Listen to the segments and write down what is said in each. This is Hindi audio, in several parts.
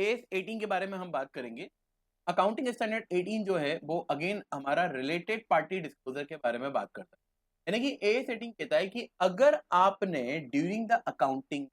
एएस 18 के बारे में हम बात करेंगे। अकाउंटिंग स्टैंडर्ड 18 जो है वो अगेन हमारा रिलेटेड पार्टी डिस्क्लोजर के बारे में बात करता है। यानी कि एएस 18 कहता है कि अगर आपने ड्यूरिंग द अकाउंटिंग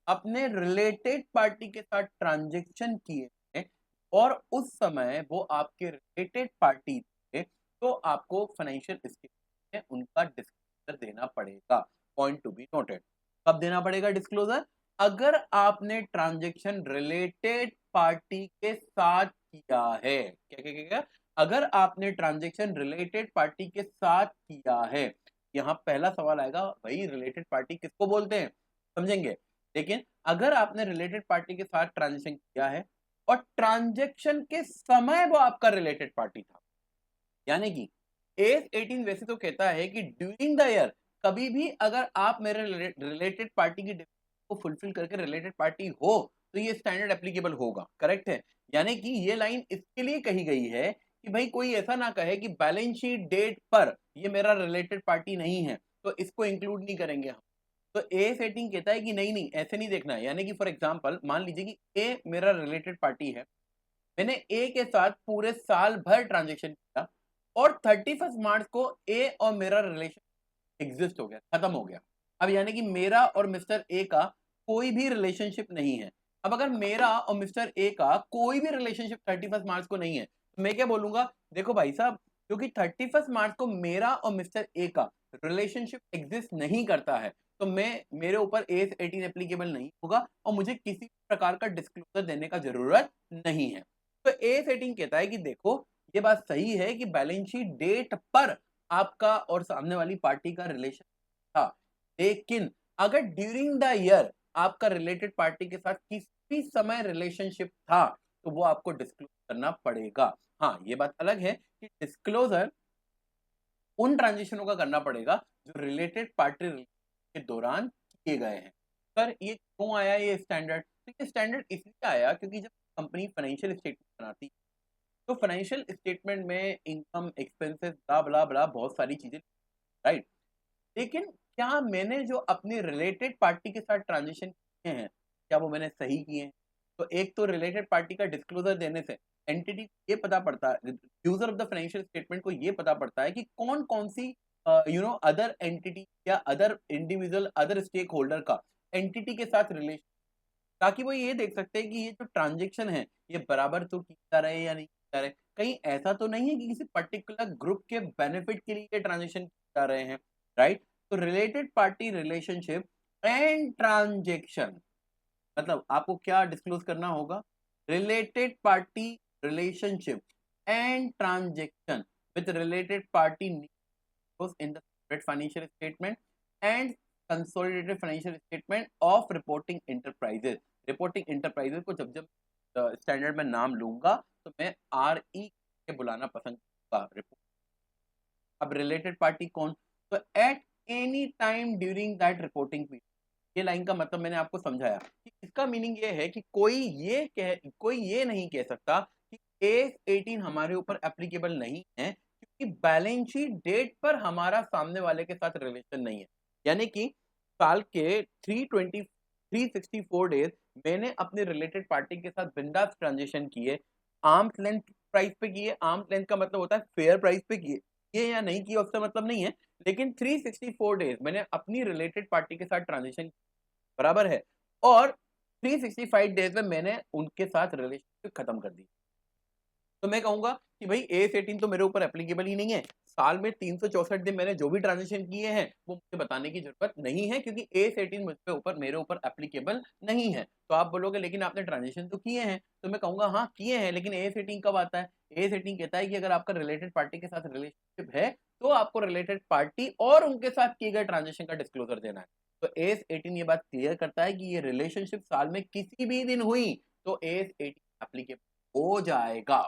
अपने रिलेटेड पार्टी के साथ ट्रांजेक्शन किए हैं और उस समय वो आपके रिलेटेड पार्टी थे, तो आपको फाइनेंशियल स्टेटमेंट में उनका डिस्क्लोजर देना पड़ेगा। Point to be noted. कब देना पड़ेगा डिस्क्लोजर? अगर आपने ट्रांजेक्शन रिलेटेड पार्टी के साथ किया है। क्या क्या क्या क्या? अगर आपने ट्रांजेक्शन रिलेटेड पार्टी के साथ किया है। यहां पहला सवाल आएगा, भाई रिलेटेड पार्टी किसको बोलते हैं? समझेंगे। लेकिन अगर आपने रिलेटेड पार्टी के साथ ट्रांजेक्शन किया है और ट्रांजेक्शन के समय वो आपका रिलेटेड पार्टी था, यानी कि एस 18 वैसे तो कहता है कि ड्यूरिंग द ईयर कभी भी अगर आप मेरे रिलेटेड पार्टी की को फुलफिल करके रिलेटेड पार्टी हो तो ये स्टैंडर्ड एप्लीकेबल होगा। करेक्ट है। यानी कि ये लाइन इसके लिए कही गई है कि भाई कोई ऐसा ना कहे कि बैलेंस शीट डेट पर ये मेरा रिलेटेड पार्टी नहीं है तो इसको इंक्लूड नहीं करेंगे हम। तो ए सेटिंग कहता है कि नहीं नहीं ऐसे नहीं देखना है। यानी कि फॉर एग्जांपल मान लीजिए कि ए मेरा रिलेटेड पार्टी है, मैंने ए के साथ पूरे साल भर ट्रांजेक्शन किया और 31 मार्च को ए और मेरा रिलेशन एग्जिस्ट हो गया, खत्म हो गया। अब यानी कि मेरा और मिस्टर ए का कोई भी रिलेशनशिप नहीं है। अब अगर मेरा और मिस्टर ए का कोई भी रिलेशनशिप 31 मार्च को नहीं है तो मैं क्या बोलूंगा? देखो भाई साहब, क्योंकि 31 मार्च को मेरा और मिस्टर ए का रिलेशनशिप एग्जिस्ट नहीं करता है तो मैं मेरे ऊपर एस 18 एप्लीकेबल नहीं होगा और मुझे किसी प्रकार का डिस्क्लोजर देने का जरूरत नहीं है। तो ए सेटिंग कहता है कि देखो ये बात सही है कि बैलेंस शीट डेट पर आपका और सामने वाली पार्टी का रिलेशन था, लेकिन अगर ड्यूरिंग द ईयर आपका रिलेटेड पार्टी के साथ किसी भी समय रिलेशनशिप था तो वो आपको डिस्क्लोज करना पड़ेगा। हाँ, ये बात अलग है कि डिस्क्लोजर उन ट्रांजेक्शनों का करना पड़ेगा जो रिलेटेड पार्टी के दौरान किए गए हैं। सर ये क्यों आया ये स्टैंडर्ड? तो ये स्टैंडर्ड इसलिए आया क्योंकि जब कंपनी फाइनेंशियल स्टेटमेंट बनाती तो फाइनेंशियल स्टेटमेंट में इनकम एक्सपेंसेस ब्ला ब्ला ब्ला बहुत सारी चीजें, राइट। लेकिन क्या मैंने जो अपने रिलेटेड पार्टी के साथ ट्रांजेक्शन किए हैं क्या वो मैंने सही किए हैं? तो एक तो रिलेटेड पार्टी का डिस्क्लोजर देने से एंटिटी ये पता पड़ता है, user of the financial statement को ये पता पड़ता है कि कौन कौन सी अदर एंटिटी या other individual other stakeholder का एंटिटी के साथ रिलेशन, ताकि वो ये देख सकते हैं कि ये जो ट्रांजेक्शन है ये बराबर तो की जा रहे हैं या नहीं की जा रहे हैं। कहीं ऐसा तो नहीं है कि किसी पर्टिकुलर ग्रुप के बेनिफिट के लिए ये ट्रांजेक्शन किए जा रहे हैं, राइट। तो related party relationship and transaction मतलब आपको क्या डिस्क्लोज करना होगा? Related party relationship and transaction with related party in the separate financial statement and consolidated financial statement of reporting enterprises। Reporting enterprises को जब जब स्टैंडर्ड में नाम लूंगा तो मैं आर ई के बुलाना पसंद करूंगा। अब रिलेटेड पार्टी कौन? तो eight any time during that reporting period. ये लाइन का मतलब मैंने आपको समझाया कि इसका मीनिंग ये है कि कोई ये नहीं कह सकता कि एस 18 हमारे ऊपर एप्लीकेबल नहीं है क्योंकि बैलेंस शीट डेट पर हमारा सामने वाले के साथ रिलेशन नहीं है। यानी कि साल के 364 डेज मैंने अपने रिलेटेड पार्टी के साथ बिंदास ट्रांजेक्शन किए, आर्म्स लेंथ प्राइस पे किए। आर्म्स लेंथ का मतलब होता है फेयर प्राइस पे किए, ये या नहीं किया उससे मतलब नहीं है, लेकिन 364 डेज मैंने अपनी रिलेटेड पार्टी के साथ ट्रांजेक्शन बराबर है और 365 डेज में मैंने उनके साथ रिलेशनशिप खत्म कर दी। तो मैं कहूंगा कि भाई एस 18 तो मेरे ऊपर एप्लीकेबल ही नहीं है। साल में 364 दिन मैंने जो भी ट्रांजेक्शन किए हैं वो मुझे बताने की जरूरत नहीं है क्योंकि एस 18 मुझ पे ऊपर मेरे ऊपर एप्लीकेबल नहीं है। तो आप बोलोगे लेकिन आपने ट्रांजेक्शन तो किए हैं, तो मैं कहूंगा हाँ किए हैं, लेकिन एस 18 कब आता है? एस 18 कहता है कि अगर आपका रिलेटेड पार्टी के साथ रिलेशनशिप है तो आपको रिलेटेड पार्टी और उनके साथ किए गए ट्रांजेक्शन का डिस्क्लोजर देना है। तो एस 18 ये बात क्लियर करता है कि ये रिलेशनशिप साल में किसी भी दिन हुई तो एस 18 एप्लीकेबल हो जाएगा।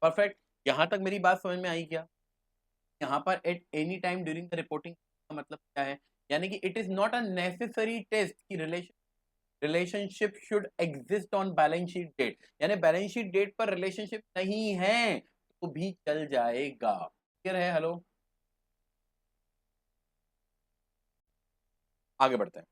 परफेक्ट। यहां तक मेरी बात समझ में आई क्या? यहाँ पर at any time during the reporting का मतलब क्या है? यानी कि it is not a necessary test कि relationship should exist on balance sheet date, यानी बैलेंस शीट डेट पर रिलेशनशिप नहीं है तो भी चल जाएगा। क्लियर है? हेलो, आगे बढ़ते हैं।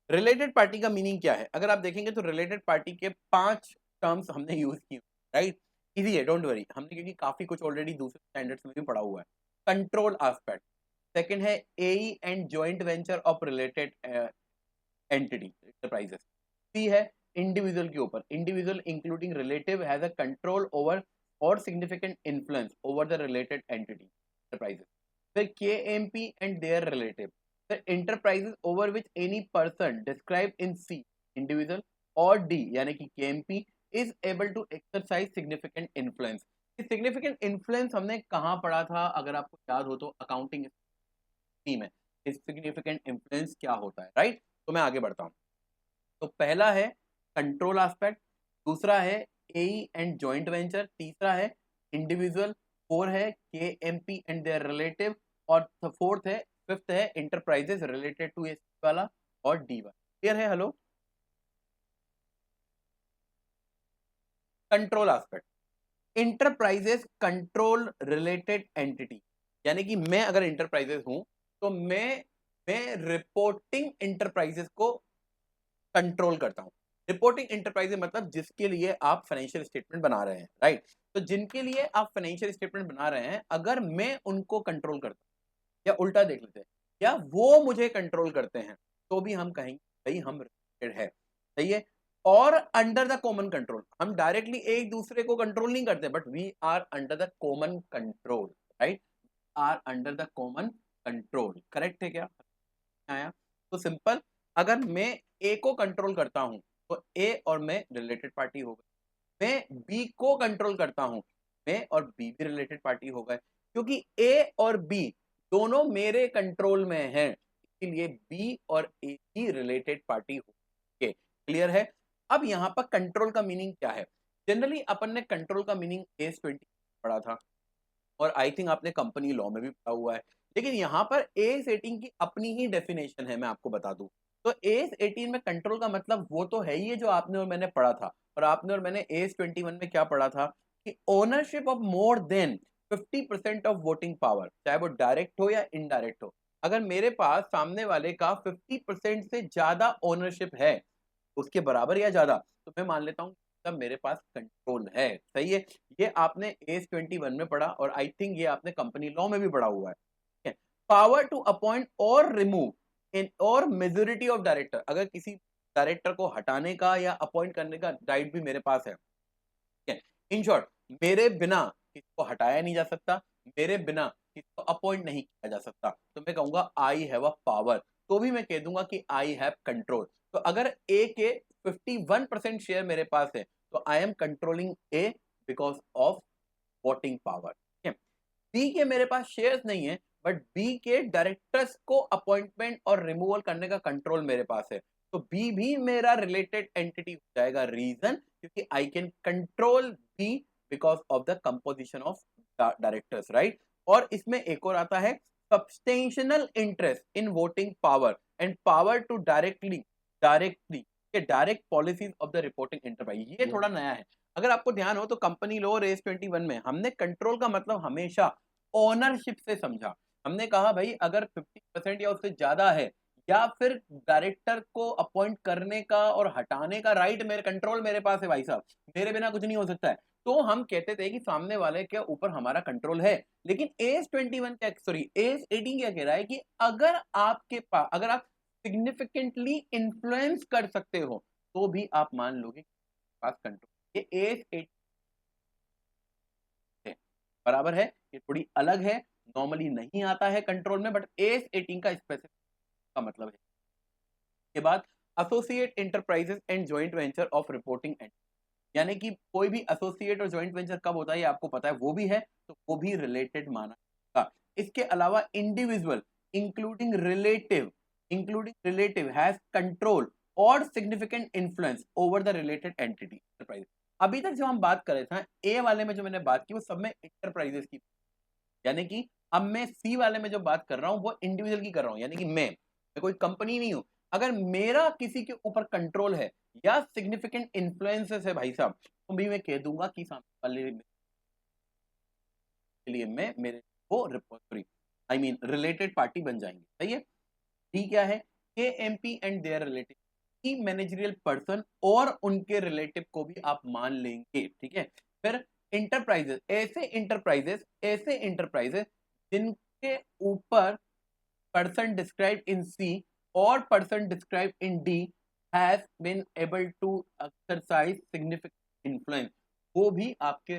रिलेटेड पार्टी का मीनिंग क्या है? अगर आप देखेंगे तो रिलेटेड पार्टी के 5 टर्म्स हमने यूज की, राइट, इजी है, डोंट वरी, हमने क्योंकि काफी कुछ ऑलरेडी दूसरे स्टैंडर्ड्स में भी पढ़ा हुआ है। कंट्रोल एस्पेक्ट, सेकंड है AE and joint venture of related entity enterprises. C है इंडिविजुअल के ऊपर, individual including relative has a control over और significant influence over the related entity enterprises. फिर K M P and their relative, फिर enterprises over which any person described in C individual और D यानी कि KMP is able to exercise significant influence। significant influence हमने कहाँ पढ़ा था, अगर आपको याद हो तो अकाउंटिंग में सिग्निफिकेंट इन्फ्लुएंस क्या होता है, राइट। तो मैं आगे बढ़ता हूँ। तो पहला है कंट्रोल एस्पेक्ट, दूसरा है एई एंड जॉइंट वेंचर, तीसरा है इंडिविजुअल, फोर है K M P and their relative, और फोर्थ है फिफ्थ है इंटरप्राइजेस रिलेटेड टू एस वाला और डी वाला। क्लियर है? Hello. Control aspect, enterprises control related entity, यानी कि मैं अगर इंटरप्राइजेस हूं तो मैं रिपोर्टिंग इंटरप्राइजेस को कंट्रोल करता हूं। रिपोर्टिंग इंटरप्राइजेस मतलब जिसके लिए आप फाइनेंशियल स्टेटमेंट बना रहे हैं, राइट। तो जिनके लिए आप फाइनेंशियल स्टेटमेंट बना रहे हैं, अगर मैं उनको कंट्रोल करता हूं, या उल्टा देख लेते हैं, या वो मुझे कंट्रोल करते हैं, तो भी हम कहेंगे भाई हम रिलेटेड है, सही है। और अंडर द कॉमन कंट्रोल, हम डायरेक्टली एक दूसरे को कंट्रोल नहीं करते, but we are under the common control, right, are under the common control. Correct है क्या? आया? तो सिंपल, अगर मैं ए को कंट्रोल करता हूं तो ए और मैं रिलेटेड पार्टी हो गए, मैं बी को कंट्रोल करता हूं, मैं और बी भी रिलेटेड पार्टी हो गए, क्योंकि ए और बी दोनों मेरे कंट्रोल में हैं, इसलिए बी और ए भी रिलेटेड पार्टी हो गए। क्लियर है? अब यहां पर कंट्रोल का मीनिंग क्या है? जनरली अपन ने कंट्रोल का मीनिंग एस 20 पढ़ा था, और आई थिंक आपने कंपनी लॉ में भी पढ़ा हुआ है, लेकिन यहाँ पर एज 18 की अपनी ही डेफिनेशन है, मैं आपको बता दूं। तो एज 18 में कंट्रोल का मतलब वो तो है ही है जो आपने और मैंने पढ़ा था, और आपने और मैंने एज 21 में क्या पढ़ा था कि ownership of more than 50% of voting power, चाहे वो डायरेक्ट हो या इनडायरेक्ट हो। अगर मेरे पास सामने वाले का 50% से ज्यादा ओनरशिप है, उसके बराबर या ज्यादा, तो मैं मान लेता हूँ तब मेरे पास कंट्रोल है। सही है? ये आपने एज 21 में पढ़ा, और आई थिंक ये आपने कंपनी लॉ में भी पढ़ा हुआ है। पावर टू अपॉइंट और रिमूव इन और मेजोरिटी ऑफ डायरेक्टर, अगर किसी डायरेक्टर को हटाने का या अपॉइंट करने का राइट भी मेरे पास है। इन शॉर्ट, मेरे बिना किसको हटाया नहीं जा सकता, मेरे बिना किसको अपॉइंट नहीं किया जा सकता, तो मैं कहूंगा आई हैव अ पावर, तो भी मैं कह दूंगा कि आई हैव कंट्रोल। तो अगर ए के 51% शेयर मेरे पास है, तो I am controlling A because of voting power. B के मेरे पास शेयर्स नहीं है, बट बी के डायरेक्टर्स को अपॉइंटमेंट और रिमूवल करने का कंट्रोल मेरे पास है, तो बी भी मेरा रिलेटेड एंटिटी हो जाएगा। रीजन, क्योंकि I can control B because of the composition of directors, right. और इसमें एक और आता है substantial interest in voting power and power to directly direct policies of the reporting enterprise. ये थोड़ा नया है। अगर आपको ध्यान हो तो कंपनी लॉ और एस 21 में हमने कंट्रोल का मतलब हमेशा ओनरशिप से समझा। हमने कहा भाई अगर 50% या उससे ज्यादा है, या फिर डायरेक्टर को अपॉइंट करने का और हटाने का राइट मेरे कंट्रोल मेरे पास है भाई साहब, मेरे बिना कुछ नहीं हो सकता है, तो हम कहते थे कि सामने वाले के ऊपर हमारा कंट्रोल है। लेकिन एज 21 क्या, सॉरी एज 18 क्या कह रहा है कि अगर आपके पास, अगर आप सिग्निफिकेंटली इन्फ्लुएंस कर सकते हो, तो भी आप मान लोगे पास कंट्रोल। ये एज 18 है, बराबर है, ये थोड़ी अलग है, नॉर्मली नहीं आता है कंट्रोल में, बट एज 18 का स्पेसिफिक का मतलब है। के बाद associate enterprises and joint venture of reporting and, यानी कि कोई भी एसोसिएट और जॉइंट वेंचर कब होता है ये आपको पता है, वो भी है, तो वो भी रिलेटेड माना जाएगा। इसके अलावा individual including relative has control और significant influence over the related entity enterprise. अभी तक जो हम बात कर रहे थे ए वाले में, जो मैंने बात की वो सब में इंटरप्राइजेस की, यानी कि अब मैं सी वाले में जो बात कर रहा हूं वो इंडिविजुअल की कर रहा हूं, यानी कि मैं कोई कंपनी नहीं हूं। अगर मेरा किसी के ऊपर कंट्रोल है या सिग्निफिकेंट इन्फ्लुएंसेस है भाई साहब, तो भी मैं कह दूंगा कि सामने वाले के लिए मैं मेरे वो repository I mean related party बन जाएंगे। सही है? डी क्या है? K M P and their relative, key managerial person और उनके रिलेटिव को भी आप मान लेंगे, ठीक है। फिर इंटरप्राइजेस, ऐसे इंटरप्राइजेस जिनके ऊपर person described in C or person described in D has been able to exercise significant influence, वो भी आपके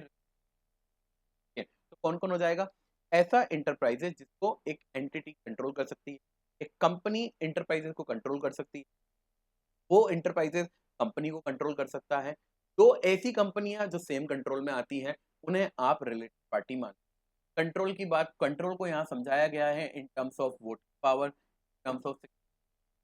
है। तो कौन कौन हो जाएगा? ऐसा इंटरप्राइजेस जिसको एक एंटिटी कंट्रोल कर सकती है, एक कंपनी इंटरप्राइजेस को कंट्रोल कर सकती है, वो इंटरप्राइजेस कंपनी को कंट्रोल कर सकता है। तो ऐसी कंपनियां जो सेम कंट्रोल में आती हैं उन्हें आप रिलेटेड पार्टी मान। कंट्रोल की बात, कंट्रोल को यहाँ समझाया गया है in terms of voting power, in terms of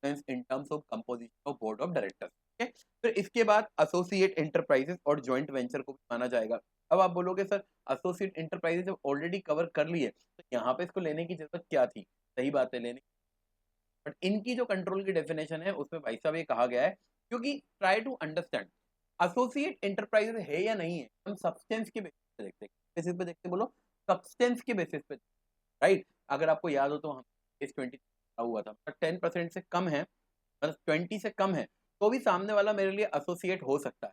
in terms of composition of board of directors, ठीक है। फिर इसके बाद एसोसिएट इंटरप्राइजेस और जॉइंट वेंचर को भी माना जाएगा। अब आप बोलोगे सर एसोसिएट इंटरप्राइजेस जब ऑलरेडी कवर कर लिए तो यहाँ पे इसको लेने की जरूरत क्या थी? सही बात है, लेने, बट इनकी जो कंट्रोल की डेफिनेशन है उसमें भाई साहब ये कहा गया है, क्योंकि try to understand associate enterprises है या नहीं है, हम सब्सटेंस के बेसिस पे देखते हैं। बेसिस पे देखते, बोलो, सब्सटेंस के बेसिस पे, राइट। अगर आपको याद हो तो हम इस 20 हुआ था, 10% से कम है, मतलब 20 से कम है, तो भी सामने वाला मेरे लिए एसोसिएट हो सकता है।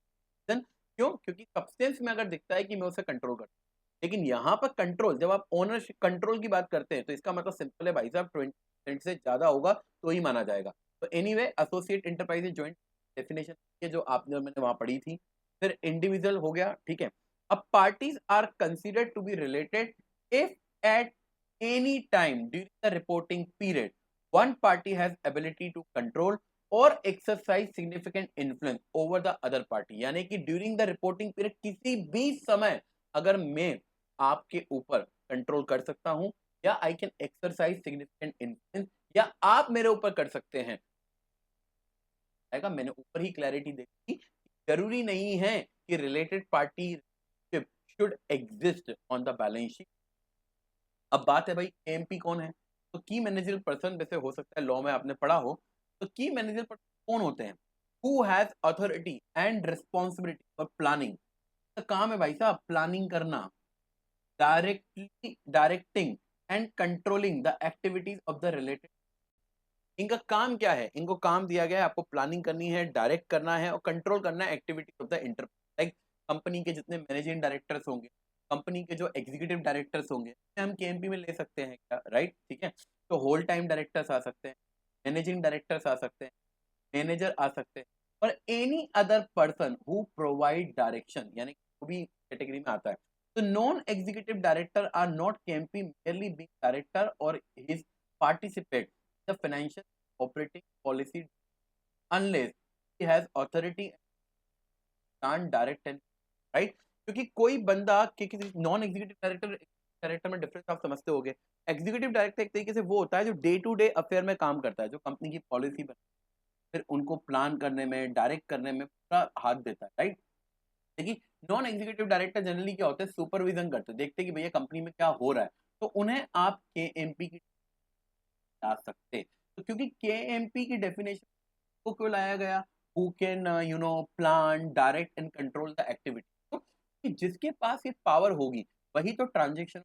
देन क्यों? क्योंकि सब्सटेंस में अगर दिखता है कि मैं उसे कंट्रोल करता हूँ, लेकिन यहाँ पर कंट्रोल, जब आप ओनरशिप कंट्रोल की बात करते हैं तो इसका मतलब सिंपल है भाई साहब, 20% से ज्यादा होगा तो ही माना जाएगा। तो anyway associate enterprises joint definition के जो आपने मैंने वहां पढ़ी थी। फिर इंडिविजुअल हो गया, ठीक है। अब parties are considered to be related if at any time during the reporting period one party has ability to control or exercise significant influence over the other party, यानी कि ड्यूरिंग द रिपोर्टिंग पीरियड किसी भी समय अगर मैं आपके ऊपर कंट्रोल कर सकता हूं या I can exercise significant influence, या आप मेरे ऊपर कर सकते हैं, मैंने ऊपर ही क्लैरिटी देखी, जरूरी नहीं है कि related party should exist on the balance sheet. अब बात है भाई एमपी कौन है? तो की मैनेजरल पर्सन, वैसे हो सकता है लॉ में आपने पढ़ा हो, तो की मैनेजरल पर्सन कौन होते हैं? Who has authority and responsibility for planning, तो काम है भाई साहब प्लानिंग करना, directly directing and controlling the activities of the related. इनका काम क्या है? इनको काम दिया गया है आपको प्लानिंग करनी है, डायरेक्ट करना है और कंट्रोल करना है activities of the inter, like company के जितने मैनेजिंग डायरेक्टर्स होंगे, कंपनी के जो एग्जीक्यूटिव डायरेक्टर्स होंगे, हम केएमपी में ले सकते हैं क्या, राइट, ठीक है। तो होल टाइम डायरेक्टर्स आ सकते हैं, मैनेजिंग डायरेक्टर्स आ सकते हैं, मैनेजर आ सकते हैं, और any other person who provide direction, यानी वो भी कैटेगरी में आता है। तो non executive director are not KMP merely being director और his participate the financial operating policy unless he has authority can't direct and, right. क्योंकि कोई बंदा कि किसी नॉन एग्जीक्यूटिव डायरेक्टर डायरेक्टर में डिफरेंस आप समझते होंगे। एग्जीक्यूटिव डायरेक्टर एक तरीके से वो होता है जो डे टू डे अफेयर में काम करता है, जो कंपनी की पॉलिसी बना, फिर उनको प्लान करने में, डायरेक्ट करने में पूरा हाथ देता है, राइट। देखिए नॉन एग्जीक्यूटिव डायरेक्टर जनरली क्या होता है, सुपरविजन करते हैं, देखते हैं कि भैया कंपनी में क्या हो रहा है, तो उन्हें आप केएमपी की ला सकते। तो क्योंकि केएमपी की डेफिनेशन को क्यों लाया गया, who can plan direct and control the activity, तो जिसके पास ये पावर होगी वही तो ट्रांजेक्शन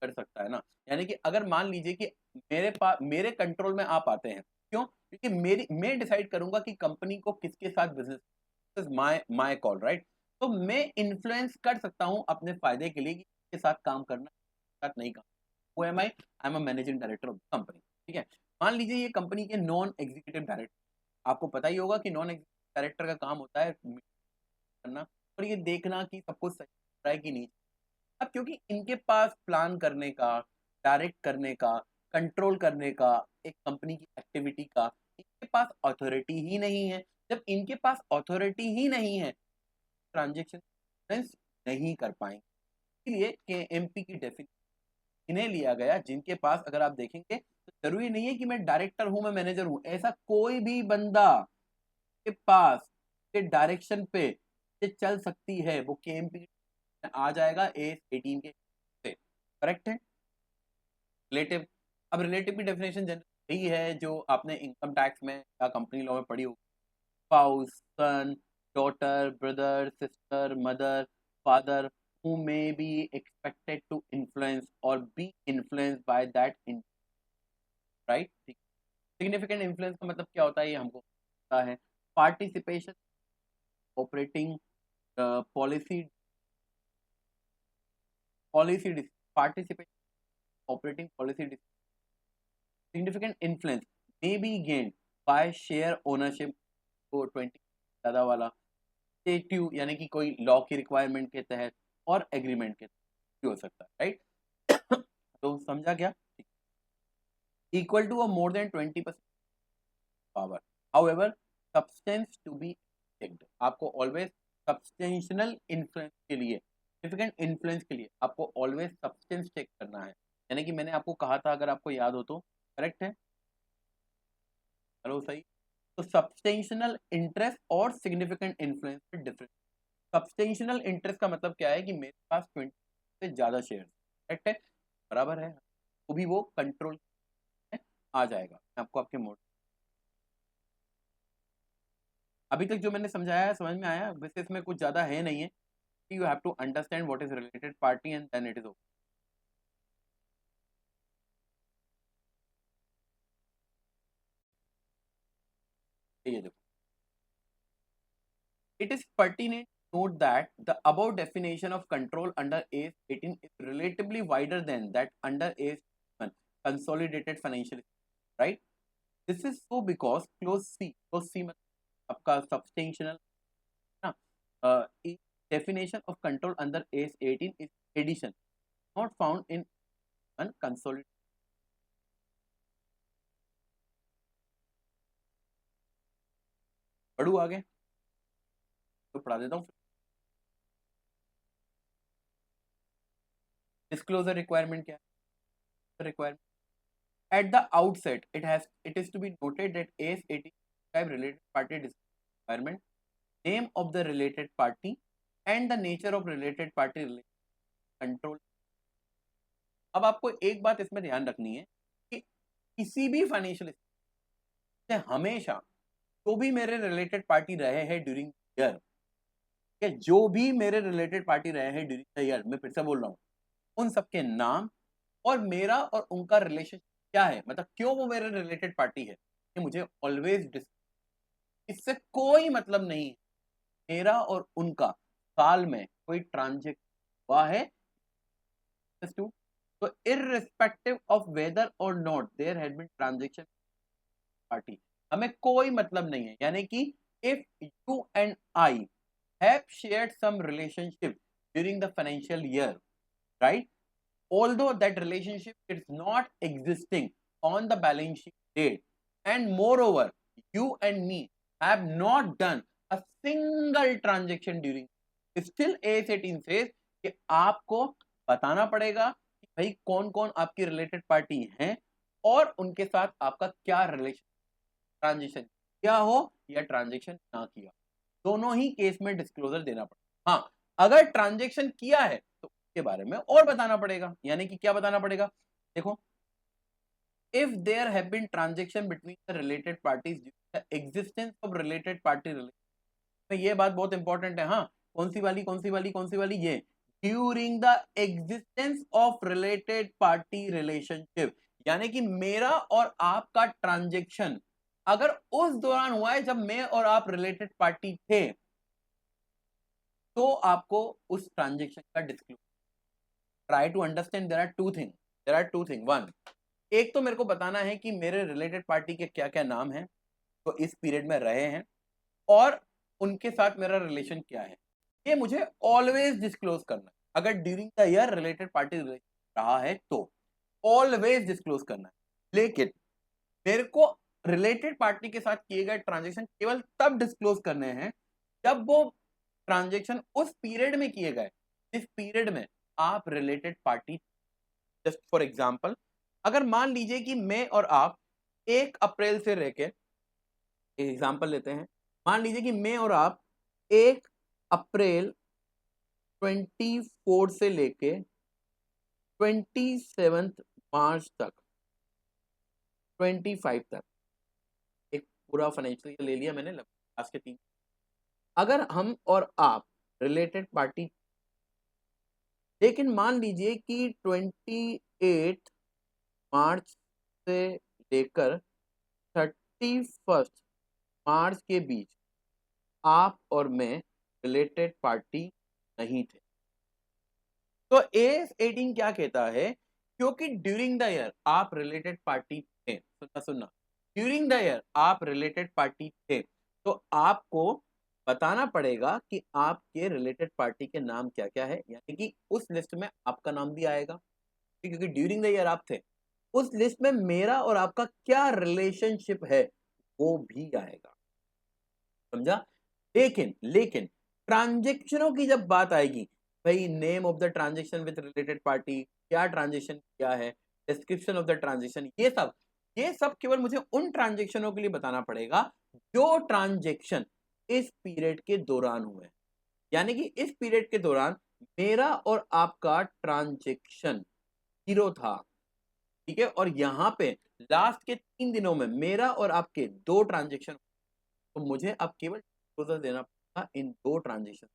कर सकता है ना। यानी कि अगर मान लीजिए कि मेरे पास, मेरे कंट्रोल में आप आते हैं, क्यों? क्योंकि मेरी, मैं डिसाइड करूंगा कि कंपनी को किसके साथ business, my my call, right. तो मैं इन्फ्लुएंस कर सकता हूं अपने फायदे के लिए कि किसके साथ काम करना, किसके साथ नहीं काम। वो M I am a managing director of company, ठीक है। मान लीजिए ये कंपनी के नॉन एग्जीक्यूटिव डायरेक्टर, आपको पता ही होगा कि नॉन एग्जीक्यूटिव डायरेक्टर का काम होता है करना और ये देखना कि सब कुछ सही हो रहा है कि नहीं। अब क्योंकि इनके पास प्लान करने का, डायरेक्ट करने का, कंट्रोल करने का, एक कंपनी की एक्टिविटी का इनके पास अथॉरिटी ही नहीं है। जब इनके पास अथॉरिटी ही नहीं है, ट्रांजेक्शन नहीं कर पाएंगे। इसलिए केएमपी की डेफिनेशन इन्हें लिया गया जिनके पास, अगर आप देखेंगे तो जरूरी नहीं है कि मैं डायरेक्टर हूं, मैं मैनेजर हूं, ऐसा कोई भी बंदा के पास के डायरेक्शन पे ये चल सकती है, वो केएमपी आ जाएगा एज 18 के से, करेक्ट है। रिलेटिव, अब रिलेटिव की डेफिनेशन जनरल यही है जो आपने इनकम टैक्स में या कंपनी लॉ में पढ़ी हो, spouse, son, daughter, brother, sister, mother, father who may be expected to influence or be influenced by that, right? Significant influence का मतलब क्या होता है ये हमको, होता है participation operating policy policy participation operating policy significant influence may be gained by share ownership को 20 ज़्यादा वाला स्टेट्यू यानी कि कोई लॉ की रिक्वायरमेंट के तहत और एग्रीमेंट के तहत भी हो सकता है, राइट? तो समझा क्या? इक्वल टू और more than 20% power, however substance to be checked. आपको ऑलवेज सब्सटेंशियल इन्फ्लुएंस के लिए, सिग्निफिकेंट इन्फ्लुएंस के लिए आपको ऑलवेज सब्सटेंस चेक करना है। यानी कि मैंने आपको कहा था, अगर आपको याद हो तो, करेक्ट है? हेलो, सही। तो सब्सटेंशियल इंटरेस्ट और सिग्निफिकेंट इन्फ्लुएंस में डिफरेंस। सब्सटेंशियल इंटरेस्ट का मतलब क्या है कि मेरे पास 20 से ज्यादा शेयर, करेक्ट है, बराबर है, तो भी वो कंट्रोल में आ जाएगा। मैं आपको आपके मोड अभी तक जो मैंने समझाया है समझ में आया? वैसे इसमें कुछ ज्यादा है नहीं है, you have to understand what is related party and then it is okay. ये देखो, it is pertinent to note that the above definition of control under age 18 is relatively wider than that under age 1 consolidated financial, right? This is so because clause C मतलब आपका substantial ना, definition of control under age 18 is addition not found in one consolidated। पढ़ू आगे तो पढ़ा देता हूँ। डिस्क्लोजर रिक्वायरमेंट क्या है? Requirement at the outset it is to be noted that AS18 describe related party requirement, name of the related party and the nature of related party control। अब आपको एक बात इसमें ध्यान रखनी है कि किसी भी फाइनेंशियल से हमेशा जो भी मेरे रिलेटेड पार्टी रहे हैं ड्यूरिंग ईयर, जो भी मेरे रिलेटेड पार्टी रहे हैं ड्यूरिंग द ईयर, मैं फिर से बोल रहा हूँ, उन सबके नाम और मेरा और उनका रिलेशन क्या है, मतलब क्यों वो मेरे रिलेटेड पार्टी है, ये मुझे ऑलवेज, इससे कोई मतलब नहीं मेरा और उनका साल में कोई ट्रांजेक्शन हुआ है तो इररिस्पेक्टिव ऑफ वेदर और not there had been transaction party, हमें कोई मतलब नहीं है। यानी कि if you and I have shared some relationship during the financial year, right, although that relationship is not existing on the balance sheet date, and moreover you and me have not done a single transaction during, still AS18 says कि आपको बताना पड़ेगा कि भाई कौन कौन आपकी रिलेटेड पार्टी हैं और उनके साथ आपका क्या रिलेशन, ट्रांजेक्शन किया हो या ट्रांजेक्शन ना किया, दोनों ही केस में डिस्क्लोजर देना पड़ेगा। हाँ, अगर ट्रांजेक्शन किया है तो उसके बारे में और बताना पड़ेगा। यानी कि क्या बताना पड़ेगा? देखो, if there have been transaction between the related parties, the existence of related party relation, ये बात बहुत इंपॉर्टेंट है। हाँ, कौन सी वाली कौन सी वाली कौन सी वाली? ये during the existence of related party relationship, यानी कि मेरा और आपका ट्रांजेक्शन अगर उस दौरान हुआ है जब मैं और आप रिलेटेड पार्टी थे, तो आपको उस ट्रांजेक्शन का disclosure, try to understand, there are two thing one, एक तो मेरे को बताना है कि मेरे रिलेटेड पार्टी के क्या क्या नाम हैं तो इस पीरियड में रहे हैं और उनके साथ मेरा रिलेशन क्या है, ये मुझे ऑलवेज डिस्क्लोज करना है। अगर during the year related party relation रहा है तो ऑलवेज डिस्क्लोज करना है। लेकिन मेरे को रिलेटेड पार्टी के साथ किए गए ट्रांजेक्शन केवल तब डिस्क्लोज करने हैं जब वो ट्रांजेक्शन उस पीरियड में किए गए जिस पीरियड में आप related party. Just for example, अगर मान लीजिए कि मैं और आप 1 अप्रैल से लेके, एग्जांपल लेते हैं, मान लीजिए कि मैं और आप 1 अप्रैल 24 से लेके 27 मार्च तक, 25 तक एक पूरा फाइनेंशियल ईयर ले लिया मैंने, लास्ट के 3, अगर हम और आप रिलेटेड पार्टी, लेकिन मान लीजिए कि 28 मार्च से लेकर 31 मार्च के बीच आप और मैं रिलेटेड पार्टी नहीं थे। तो एस 18 क्या कहता है, क्योंकि ड्यूरिंग द ईयर आप रिलेटेड पार्टी थे, सुनना सुनना, ड्यूरिंग द ईयर आप रिलेटेड पार्टी थे, तो आपको बताना पड़ेगा कि आपके रिलेटेड पार्टी के नाम क्या क्या है, यानी कि उस लिस्ट में आपका नाम भी आएगा, क्योंकि ड्यूरिंग द ईयर आप थे, उस लिस्ट में मेरा और आपका क्या रिलेशनशिप है वो भी आएगा, समझा। लेकिन लेकिन ट्रांजेक्शनों की जब बात आएगी, भाई name of the transaction with related party, क्या ट्रांजेक्शन किया है, डिस्क्रिप्शन ऑफ द ट्रांजेक्शन, ये सब केवल मुझे उन ट्रांजेक्शनों के लिए बताना पड़ेगा जो ट्रांजेक्शन इस पीरियड के दौरान हुए, यानी कि इस पीरियड के दौरान मेरा और आपका ट्रांजेक्शन जीरो था, ठीक है, और यहां पे लास्ट के 3 दिनों में मेरा और आपके 2 ट्रांजेक्शन, तो मुझे अब केवल डिस्क्लोजर देना पड़ेगा इन 2 ट्रांजेक्शन,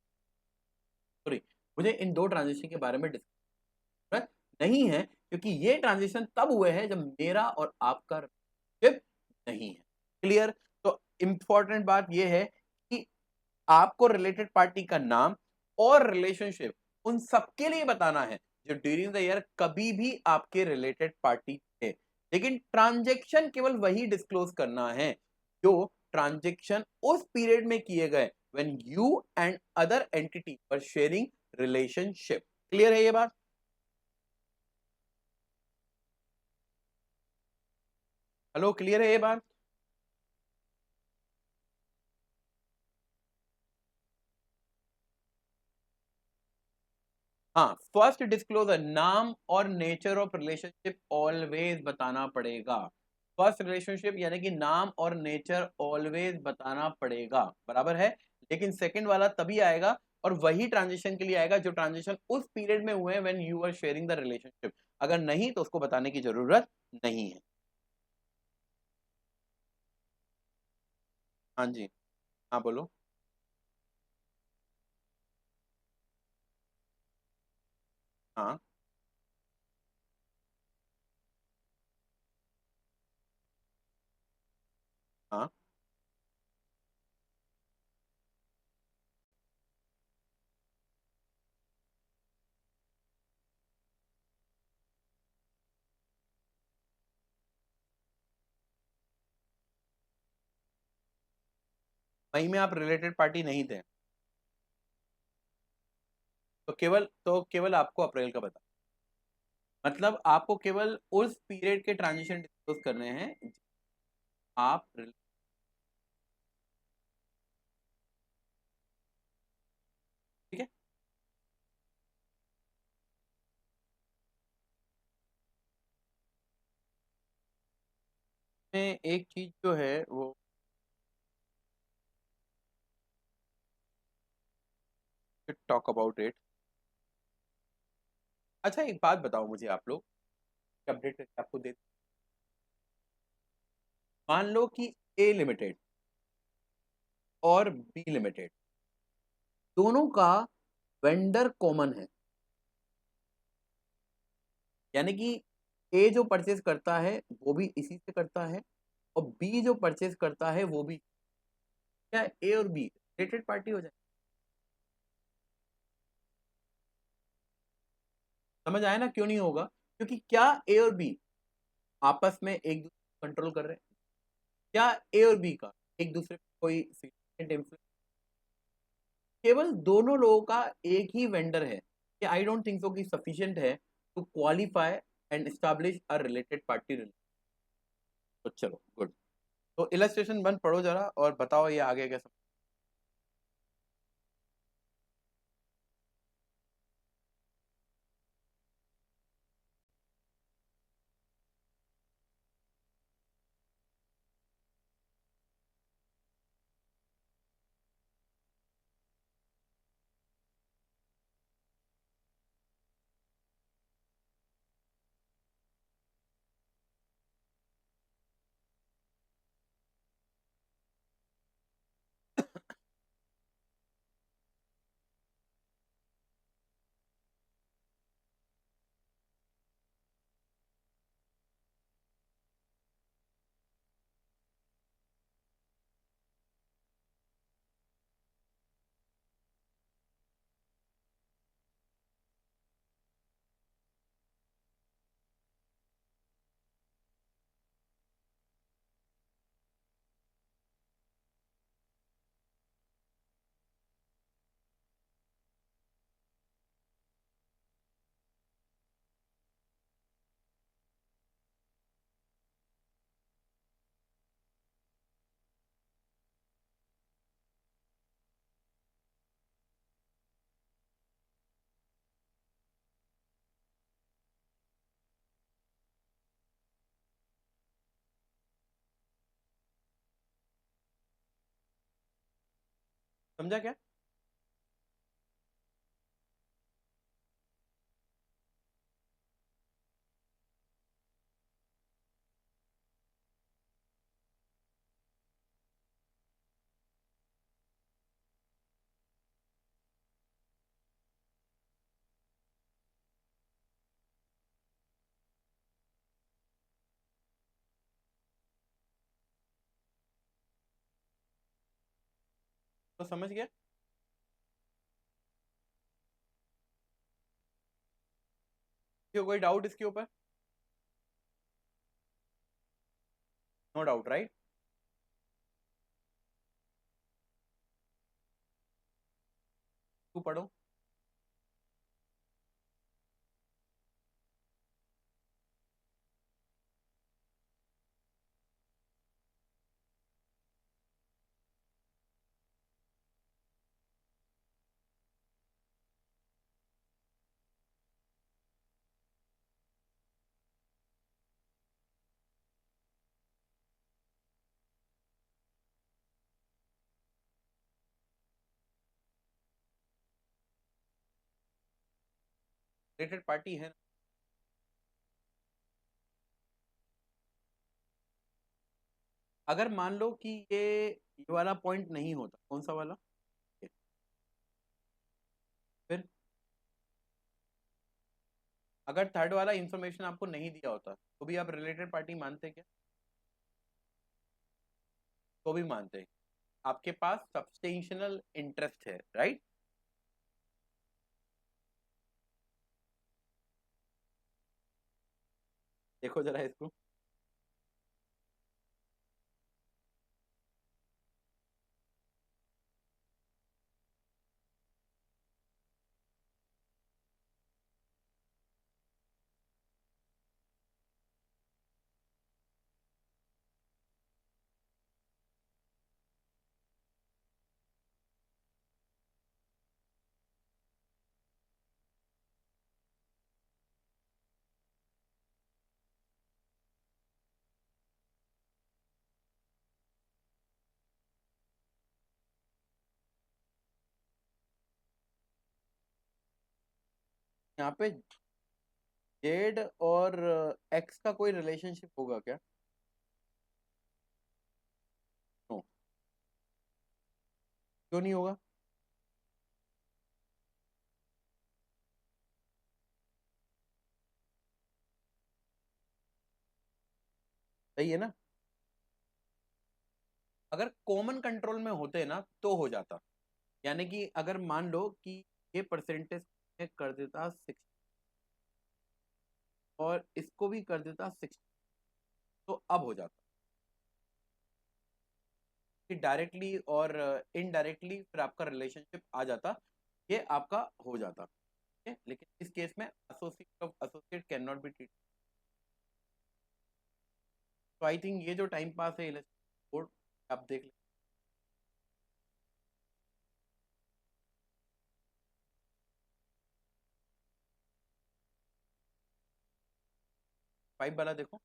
सॉरी, मुझे इन 2 ट्रांजेक्शन के बारे में डिस्कस नहीं है, क्योंकि ये ट्रांजेक्शन तब हुए हैं जब मेरा और आपका रिलेशनशिप नहीं है। क्लियर। तो इंपॉर्टेंट बात ये है कि आपको रिलेटेड पार्टी का नाम और रिलेशनशिप उन सबके लिए बताना है जो ड्यूरिंग द ईयर कभी भी आपके रिलेटेड पार्टी थे, लेकिन ट्रांजेक्शन केवल वही डिस्क्लोज करना है जो ट्रांजेक्शन उस पीरियड में किए गए when you and other entity were sharing relationship. Clear है ये बात? हेलो, क्लियर है ये बात? हाँ, फर्स्ट डिस्क्लोजर, नाम और नेचर ऑफ रिलेशनशिप ऑलवेज बताना पड़ेगा। फर्स्ट रिलेशनशिप यानी कि नाम और नेचर ऑलवेज बताना पड़ेगा, बराबर है। लेकिन सेकंड वाला तभी आएगा और वही ट्रांजिशन के लिए आएगा जो ट्रांजिशन उस पीरियड में हुए when you are sharing the relationship, अगर नहीं तो उसको बताने की जरूरत नहीं है। हाँ जी। हाँ बोलो। हाँ। हाँ, मई में आप रिलेटेड पार्टी नहीं थे, तो केवल आपको अप्रैल का बता, मतलब आपको केवल उस पीरियड के ट्रांजिशन डिस्क्लोज करने हैं आप, ठीक है। में एक चीज जो है वो टॉक अबाउट इट। अच्छा, एक बात बताओ मुझे आप लोग, अपडेट करके आपको दे, मान लो कि ए लिमिटेड और बी लिमिटेड दोनों का वेंडर कॉमन है, यानी कि ए जो परचेज करता है वो भी इसी से करता है और बी जो परचेज करता है वो भी, क्या ए और बी रिलेटेड पार्टी हो जाए? समझ आया ना क्यों नहीं होगा? क्योंकि क्या ए और बी आपस में एक दूसरे कंट्रोल कर रहे हैं? क्या ए और बी का एक दूसरे पे कोई significant influence? केवल दोनों लोगों का एक ही वेंडर है, कि आई डोंट थिंक सो कि सफिशिएंट है to qualify and establish a related party. तो चलो गुड। तो इलस्ट्रेशन 1 पढ़ो जरा और बताओ ये आगे कैसे। समझा क्या? तो समझ गया? क्यों, कोई डाउट इसके ऊपर? No doubt, right? तू पढ़ो। रिलेटेड पार्टी है। अगर मान लो कि ये वाला पॉइंट नहीं होता, कौन सा वाला? ये। फिर अगर थर्ड वाला इंफॉर्मेशन आपको नहीं दिया होता तो भी आप रिलेटेड पार्टी मानते क्या? तो भी मानते हैं। आपके पास सब्सटेंशियल इंटरेस्ट है, राइट? देखो जरा इसको। यहाँ पे जेड और एक्स का कोई रिलेशनशिप होगा क्या? नो। क्यों नहीं होगा? सही है ना? अगर कॉमन कंट्रोल में होते ना तो हो जाता। यानी कि अगर मान लो कि ये परसेंटेज कर देता 6 और इसको भी कर देता 6, तो अब हो जाता कि डायरेक्टली और इनडायरेक्टली फिर आपका रिलेशनशिप आ जाता, ये आपका हो जाता। ठीक है, लेकिन इस केस में associate of associate can not be treated. तो आई थिंक ये जो टाइम पास है बोर्ड, आप देख लें। 5 वाला देखो।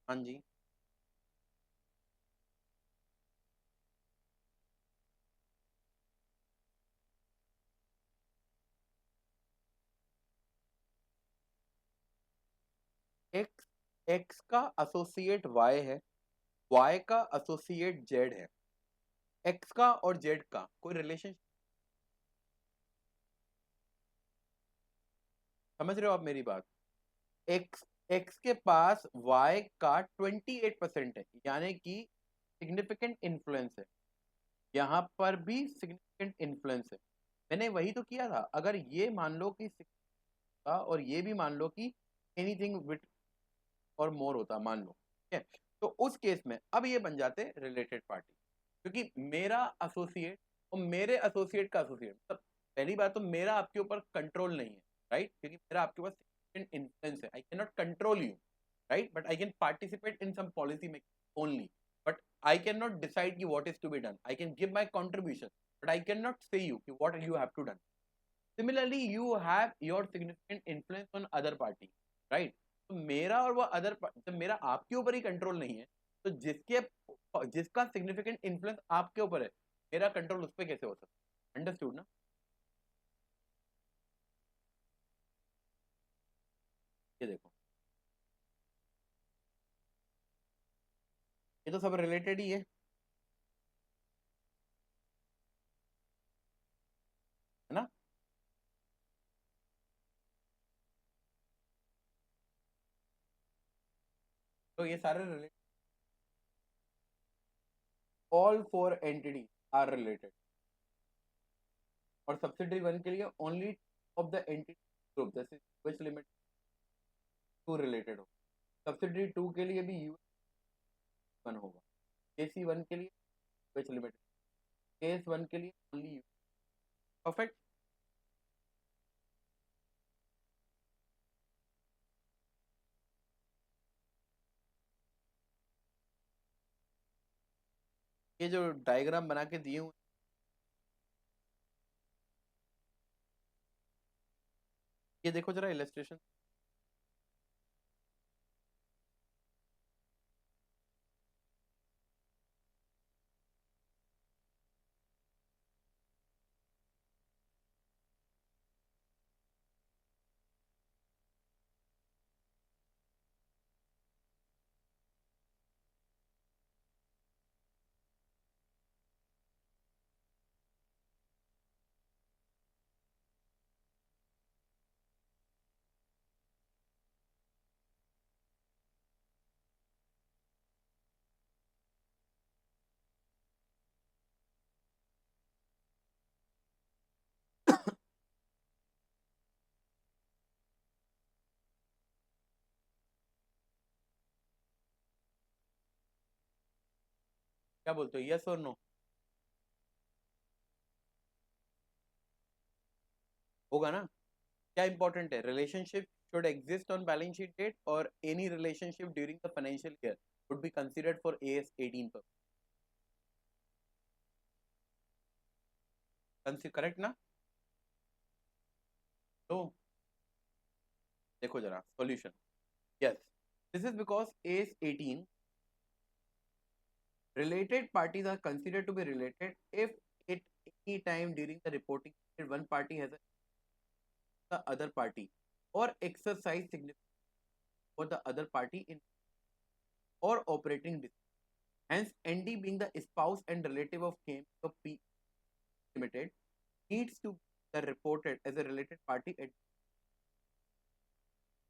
हाँ जी। एक्स एक्स का एसोसिएट वाई है, वाई का एसोसिएट जेड है। एक्स का और जेड का कोई रिलेशन, समझ रहे हो आप मेरी बात? एक्स एक्स के पास वाई का 28% है, यानी कि सिग्निफिकेंट इन्फ्लुएंस है। यहाँ पर भी सिग्निफिकेंट इन्फ्लुएंस है। मैंने वही तो किया था। अगर ये मान लो कि 6 था और ये भी मान लो कि एनीथिंग विथ और मोर होता, मान लो, ठीक है, तो उस केस में अब ये बन जाते रिलेटेड पार्टी। क्योंकि मेरा एसोसिएट और मेरे एसोसिएट का एसोसिएट, मतलब पहली बात तो मेरा आपके ऊपर कंट्रोल नहीं है। राइट, क्योंकि मेरा आपके पास इन्फ्लुएंस है, I can not control you, right, but I can participate in some policy making only, but I can not decide कि what is to be done, I can give my contribution, but I can not say you कि what you have to done. Similarly, you have your significant influence on other party, right? तो मेरा और वो अदर, जब मेरा आपके ऊपर ही कंट्रोल नहीं है, तो जिसका सिग्निफिकेंट इन्फ्लुएंस आपके ऊपर है, मेरा कंट्रोल उस पर कैसे हो सकता है? अंडरस्टूड ना? ये देखो, ये तो सब रिलेटेड ही है ना? तो ये सारे related, all four entity are related. और सब्सिडरी वन के लिए only of the entity group, जैसे यूएच लिमिट टू रिलेटेड हो. सब्सिडरी टू के लिए भी यूएच वन होगा. केसी वन के लिए यूएच लिमिट, केस वन के लिए ओनली यू. परफेक्ट. ये जो डायग्राम बना के दिए हुए, ये देखो जरा इलस्ट्रेशन. क्या बोलते हो, यस और नो? होगा ना? क्या इंपॉर्टेंट है, relationship should exist on balance sheet date or any relationship during the financial year would be considered for AS 18 purpose. Correct ना? तो देखो जरा solution. Yes, this is because AS 18 related parties are considered to be related if at any time during the reporting period one party has the other party or exercise significance for the other party in or operating dispute. Hence, ND being the spouse and relative of KM of P Limited needs to be reported as a related party.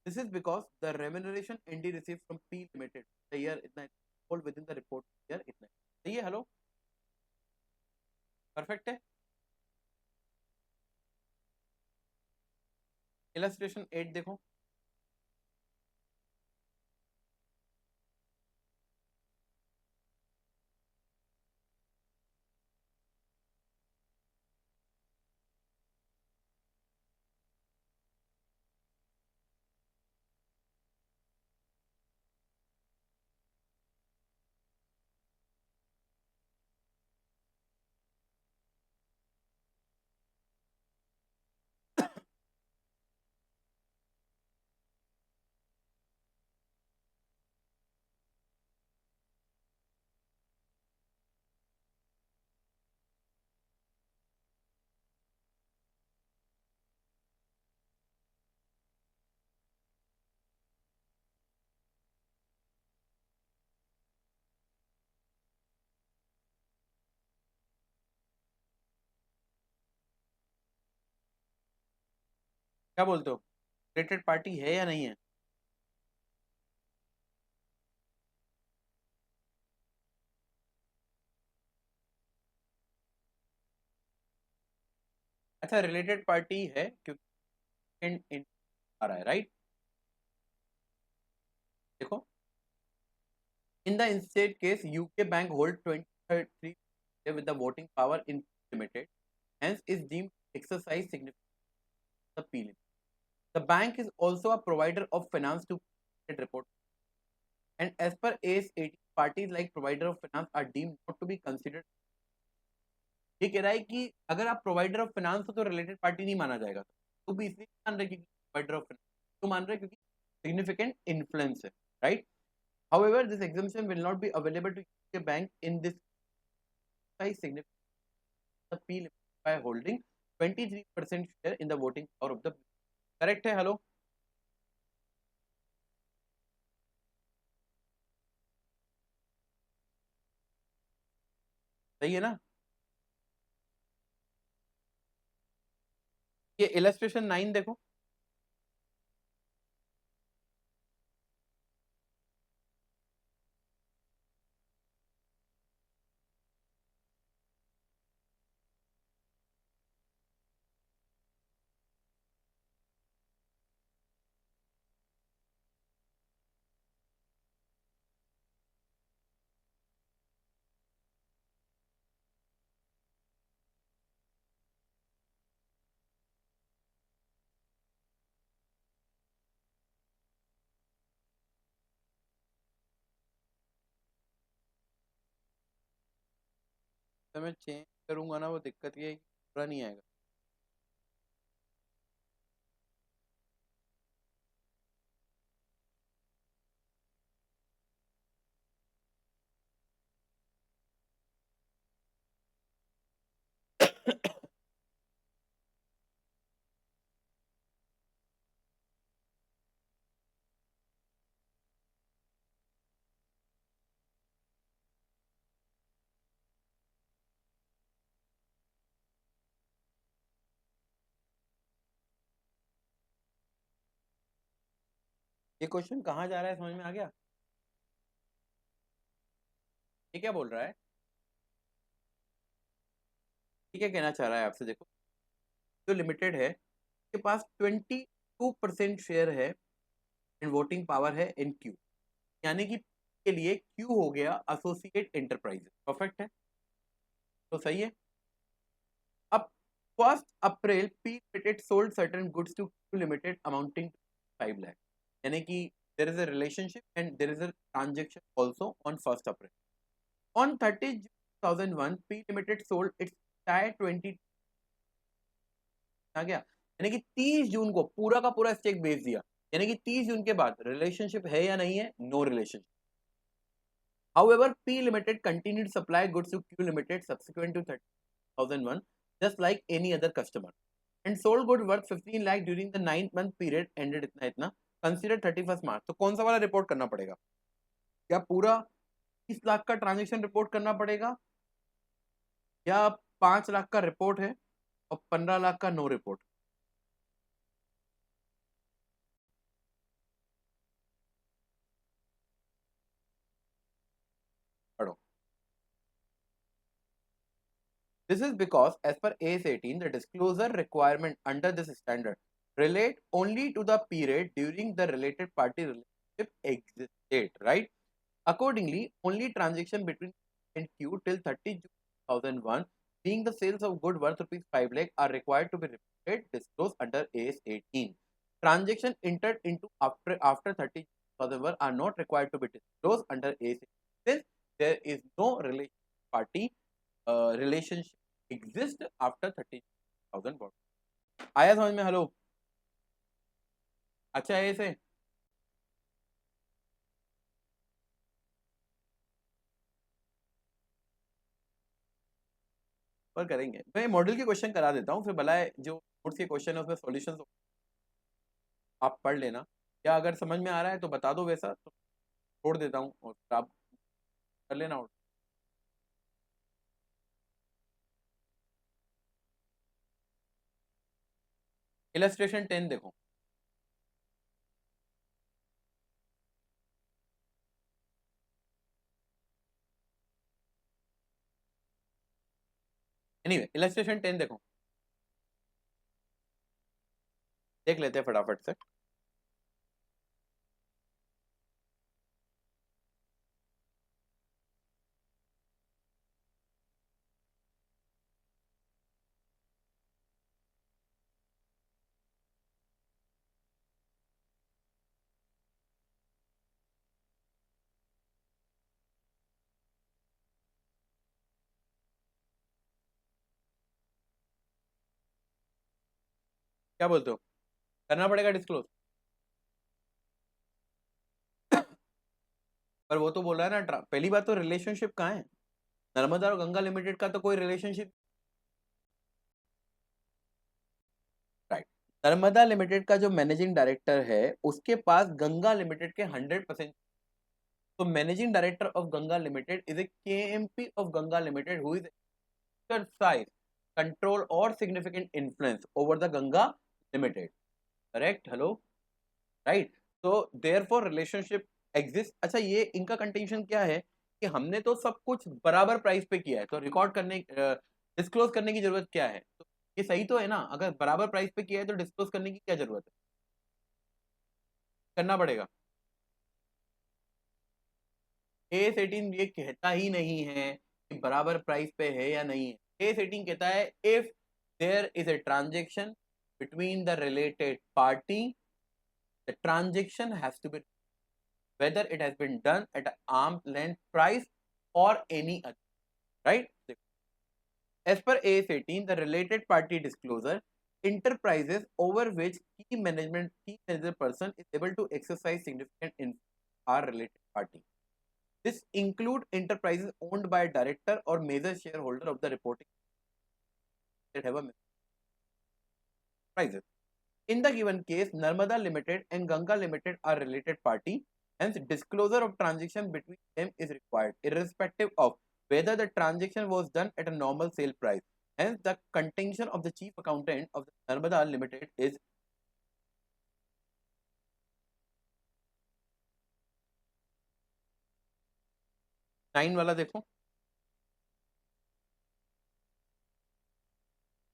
This is because the remuneration ND receives from P Limited the year इतना fall within the report year इतना. सही है? हेलो, परफेक्ट है. इलस्ट्रेशन 8 देखो. क्या बोलते हो, रिलेटेड पार्टी है या नहीं है? अच्छा, रिलेटेड पार्टी है क्योंकि इन आ रहा है, राइट? देखो, in the instead case UK bank hold 23 with the voting power in limited, hence is deemed exercise significant the P limit. The bank is also a provider of finance to report, and as per AS 18, parties like provider of finance are deemed not to be considered. ये कह रहा है कि अगर आप प्रोवाइडर ऑफ फाइनेंस हो तो रिलेटेड पार्टी नहीं माना जाएगा, तो भी इसलिए मान रहे क्योंकि प्रोवाइडर ऑफ फाइनेंस तो मान रहे क्योंकि सिग्निफिकेंट इन्फ्लुएंस है, right? However, this exemption will not be available to a bank in this size significant the P limit by holding 23% share in the voting power of the correct है हेलो सही है ना ये इलस्ट्रेशन 9 देखो तो मैं चेंज करूंगा ना वो दिक्कत ये है कि पूरा नहीं आएगा ये क्वेश्चन कहाँ जा रहा है समझ में आ गया ये क्या बोल रहा है ये क्या कहना चाह रहा है आपसे देखो जो लिमिटेड है के पास 22% शेयर है एंड वोटिंग पावर है इन क्यू यानी कि के लिए क्यू हो गया एसोसिएट एंटरप्राइजेस परफेक्ट है तो सही है अब 1 April P limited sold certain goods to Q limited amounting to 5 lakh यानी कि there is a relationship and there is a transaction also on 1 April on 30 June 2001 P limited sold its tyre 20 आ गया यानी कि 30 जून को पूरा का पूरा स्टेक बेच दिया यानी कि 30 जून के बाद रिलेशनशिप है या नहीं है no relationship However, P Limited continued to supply goods to Q Limited subsequent to 3001 just like any other customer and sold good worth 15 lakh during the 9th month period ended इतना consider 31st March तो कौन सा वाला रिपोर्ट करना पड़ेगा क्या पूरा 30 लाख का ट्रांजेक्शन रिपोर्ट करना पड़ेगा या 5 लाख का रिपोर्ट है और 15 लाख का नो रिपोर्ट पढ़ो This is because, as per AS 18, the disclosure requirement under this standard relate only to the period during the related party relationship existed, right? Accordingly, only transaction between and Q till 30 June 2001, being the sales of good worth rupees 5 lakh, are required to be reported disclosed under AS 18. Transaction entered into after 30 June 2001 are not required to be disclosed under AS 18 since there is no relation party relationship exist after 30,000 what आया समझ में हेलो अच्छा है ऐसे पर करेंगे मैं मॉडल के क्वेश्चन करा देता हूँ फिर भला जो नोट्स के क्वेश्चन है उसमें सॉल्यूशंस आप पढ़ लेना या अगर समझ में आ रहा है तो बता दो वैसा तो छोड़ देता हूँ और आप कर लेना इलस्ट्रेशन 10 देखो एनीवे इलस्ट्रेशन 10 देखो देख लेते हैं फटाफट से क्या बोलते हो, करना पड़ेगा डिस्क्लोज? पर वो तो बोल रहा है ना, पहली बात तो रिलेशनशिप कहाँ है, नर्मदा और गंगा लिमिटेड का तो कोई रिलेशनशिप, राइट। नर्मदा लिमिटेड का जो मैनेजिंग डायरेक्टर है उसके पास गंगा लिमिटेड के 100%, तो managing director of Ganga limited is a KMP of Ganga limited who is exercise control or significant influence over the Ganga Limited. Correct? Hello? Right? So therefore relationship exists. अच्छा, ये इनका कंटेंशन क्या है कि हमने तो सब कुछ बराबर प्राइस पे किया है, तो रिकॉर्ड करने डिस्क्लोज करने की जरूरत क्या है? तो ये सही तो है ना, अगर बराबर प्राइस पे किया है तो डिस्क्लोज करने की क्या जरूरत है, करना पड़ेगा। A18 ये कहता ही नहीं है कि बराबर प्राइस पे है या नहीं है। A18 कहता है if there is a transaction between the related party, the transaction has to be whether it has been done at an arm's length price or any other, right? As per AS18, the related party disclosure enterprises over which key manager person is able to exercise significant influence are related party. This include enterprises owned by a director or major shareholder of the reporting that have a prices. In the given case, Narmada Limited and Ganga Limited are related party, hence disclosure of transaction between them is required, irrespective of whether the transaction was done at a normal sale price. Hence, the contention of the chief accountant of the Narmada Limited is 9 वाला देखो,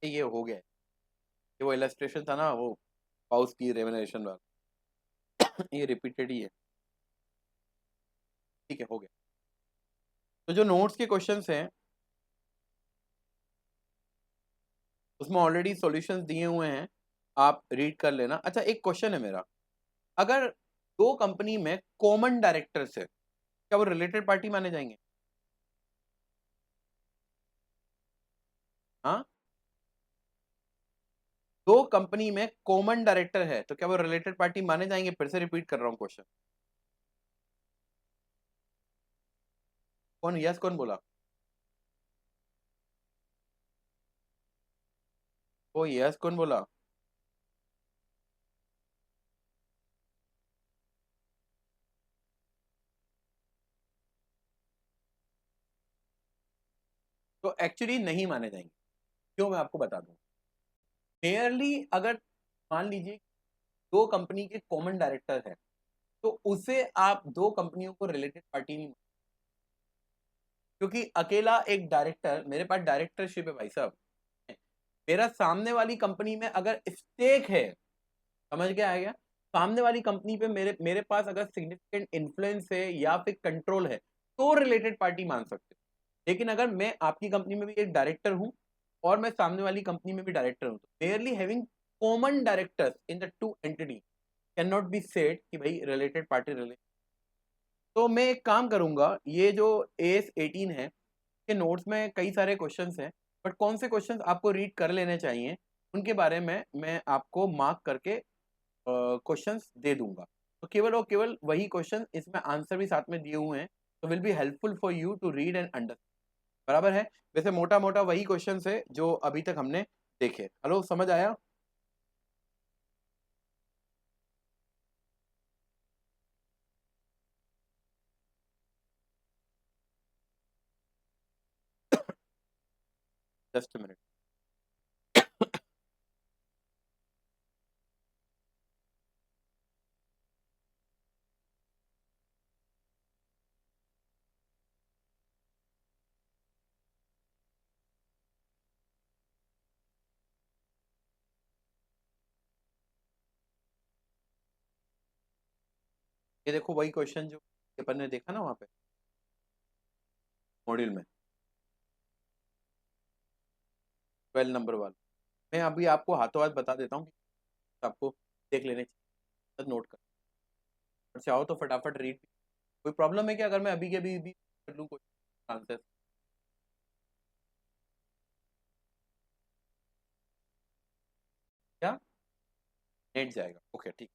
ये हो गया, ये वो इलस्ट्रेशन था ना, वो हाउस की रेवेन्यूएशन वाला, ये रिपीटेड ही है, ठीक है, हो गया। तो जो नोट्स के क्वेश्चंस हैं उसमें ऑलरेडी सॉल्यूशंस दिए हुए हैं, आप रीड कर लेना। अच्छा, एक क्वेश्चन है मेरा, अगर दो कंपनी में कॉमन डायरेक्टर्स है, क्या वो रिलेटेड पार्टी माने जाएंगे? हाँ, दो कंपनी में कॉमन डायरेक्टर है तो क्या वो रिलेटेड पार्टी माने जाएंगे? फिर से रिपीट कर रहा हूं क्वेश्चन। कौन यस, कौन बोला? वो यस कौन बोला? तो एक्चुअली नहीं माने जाएंगे, क्यों, मैं आपको बता दूं। फेयरली अगर मान लीजिए दो कंपनी के कॉमन डायरेक्टर है तो उसे आप दो कंपनियों को रिलेटेड पार्टी नहीं, क्योंकि अकेला एक डायरेक्टर, मेरे पास डायरेक्टरशिप है भाई साहब, मेरा सामने वाली कंपनी में अगर स्टेक है, समझ के आ गया, सामने वाली कंपनी पे मेरे मेरे पास अगर सिग्निफिकेंट इन्फ्लुएंस है या फिर कंट्रोल है तो रिलेटेड पार्टी मान सकते हो। लेकिन अगर मैं आपकी कंपनी में भी एक डायरेक्टर हूं और मैं सामने वाली कंपनी में भी डायरेक्टर हूं, तो merely having common directors in the two entity can not be said कि भाई रिलेटेड पार्टी रिलेटेड। तो मैं एक काम करूंगा, ये जो AS18 है के नोट्स में कई सारे क्वेश्चंस हैं, बट कौन से क्वेश्चंस आपको रीड कर लेने चाहिए उनके बारे में मैं आपको मार्क करके क्वेश्चंस दे दूंगा। तो केवल और केवल वही क्वेश्चन, इसमें आंसर भी साथ में दिए हुए हैं, तो will be helpful for you to read and understand. बराबर है? वैसे मोटा मोटा वही क्वेश्चंस है जो अभी तक हमने देखे। हेलो, समझ आया? Just minute. ये देखो वही क्वेश्चन जो अपन ने देखा ना वहां पे मॉड्यूल में, 12 नंबर वाला। मैं अभी आपको हाथों हाथ बता देता हूँ, आपको देख लेने चाहिए, नोट कर, और चाहो तो फटाफट रीड। कोई प्रॉब्लम है क्या अगर मैं अभी के अभी भी कर लूँ क्वेश्चन आंसर? क्या? नेट जाएगा, ओके ठीक।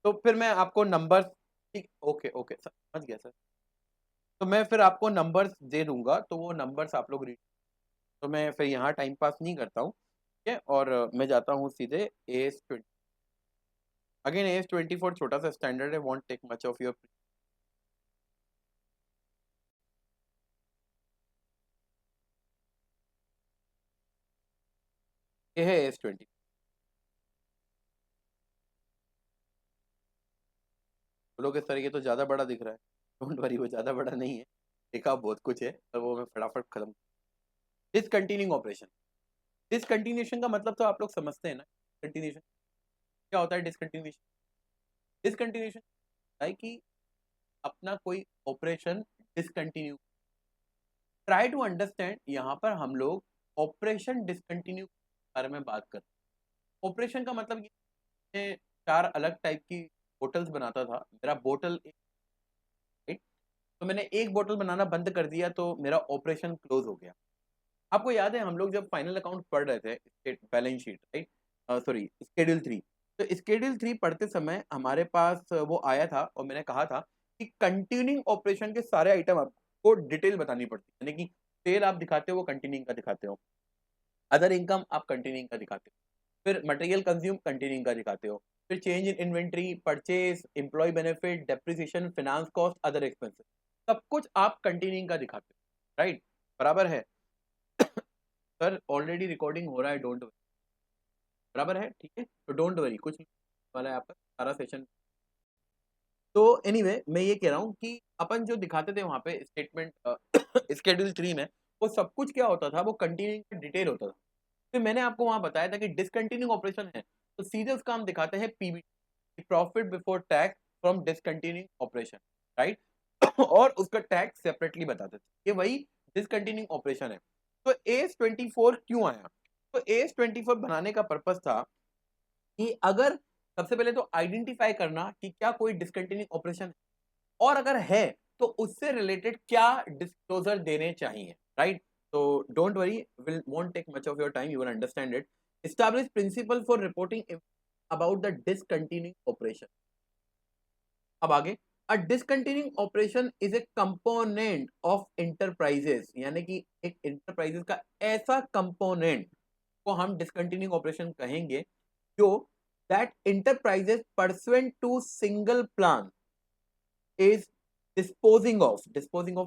तो फिर मैं आपको नंबर्स, ठीक, ओके ओके समझ गया सर। तो मैं फिर आपको नंबर्स दे दूंगा, तो वो नंबर्स आप लोग रीड, तो मैं फिर यहाँ टाइम पास नहीं करता हूँ, ठीक है। और मैं जाता हूँ सीधे AS20। अगेन AS24 छोटा सा स्टैंडर्ड है, won't take much of your, ये है AS20। लोग इस तरीके तो ज़्यादा बड़ा दिख रहा है, डोंट वरी वो ज़्यादा बड़ा नहीं है, देखा बहुत कुछ है, और वो मैं फटाफट खत्म। डिसकंटिन्यूइंग ऑपरेशन, डिसकंटिन्यूएशन का मतलब तो आप लोग समझते हैं ना, कंटिन्यूएशन क्या होता है। डिसकंटिन्यूएशन, डिसकंटिन्यूएशन है कि अपना कोई operation discontinue, try to understand. यहाँ पर हम लोग ऑपरेशन डिसकंटिन्यू के बारे में बात करते हैं। ऑपरेशन का मतलब ये, मैं 4 अलग टाइप की बोटल्स बनाता था, मेरा बोतल एक, तो मैंने एक बोतल बनाना बंद कर दिया तो मेरा ऑपरेशन क्लोज हो गया। आपको याद है हम लोग जब फाइनल अकाउंट पढ़ रहे थे, state balance sheet, right, sorry schedule 3, तो स्केड्यूल 3 पढ़ते समय हमारे पास वो आया था और मैंने कहा था कि कंटिन्यूइंग ऑपरेशन के सारे आइटम आपको डिटेल बतानी पड़ती है, यानी कि सेल आप दिखाते हो वो कंटिन्यूइंग का दिखाते हो, अदर इनकम आप कंटिन्यूइंग का दिखाते हो, फिर मटेरियल कंज्यूम कंटिन्यूइंग का दिखाते हो, फिर change in inventory, purchase, employ benefit, depreciation, finance cost, other expenses, सब कुछ आप कंटिन्यूइंग का दिखाते हो, राइट, बराबर है। सर ऑलरेडी रिकॉर्डिंग हो रहा है, डोंट वरी, बराबर है, ठीक है, तो डोंट वरी, कुछ नहीं वाला है आपका सारा सेशन। तो एनीवे मैं ये कह रहा हूँ कि अपन जो दिखाते थे वहाँ पे स्टेटमेंट स्केड्यूल 3 में, वो सब कुछ क्या होता था, वो कंटिन्यूइंग डिटेल होता था। फिर मैंने आपको वहाँ बताया था कि डिसकंटिन्यूइंग ऑपरेशन है तो सीधे उसका हम दिखाते हैं PBT, profit before tax from discontinuing operation, right, और उसका टैक्स सेपरेटली बताते थे, ये वही डिसकंटिन्यूइंग ऑपरेशन है। तो AS24 क्यों आया, तो AS24 बनाने का पर्पस था कि अगर सबसे पहले तो आइडेंटिफाई करना कि क्या कोई डिसकंटिन्यूइंग ऑपरेशन है, और अगर है तो उससे रिलेटेड क्या डिस्क्लोजर देने चाहिए, राइट। तो don't worry, will won't take much of your time, you will understand it. Establish principle for reporting about the discontinuing operation. अब आगे, a discontinuing operation is a component of enterprises, यानी कि एक इंटरप्राइजेस का ऐसा कंपोनेंट को हम डिसकंटिन्यूइंग ऑपरेशन कहेंगे जो that enterprises pursuant to single plan is disposing of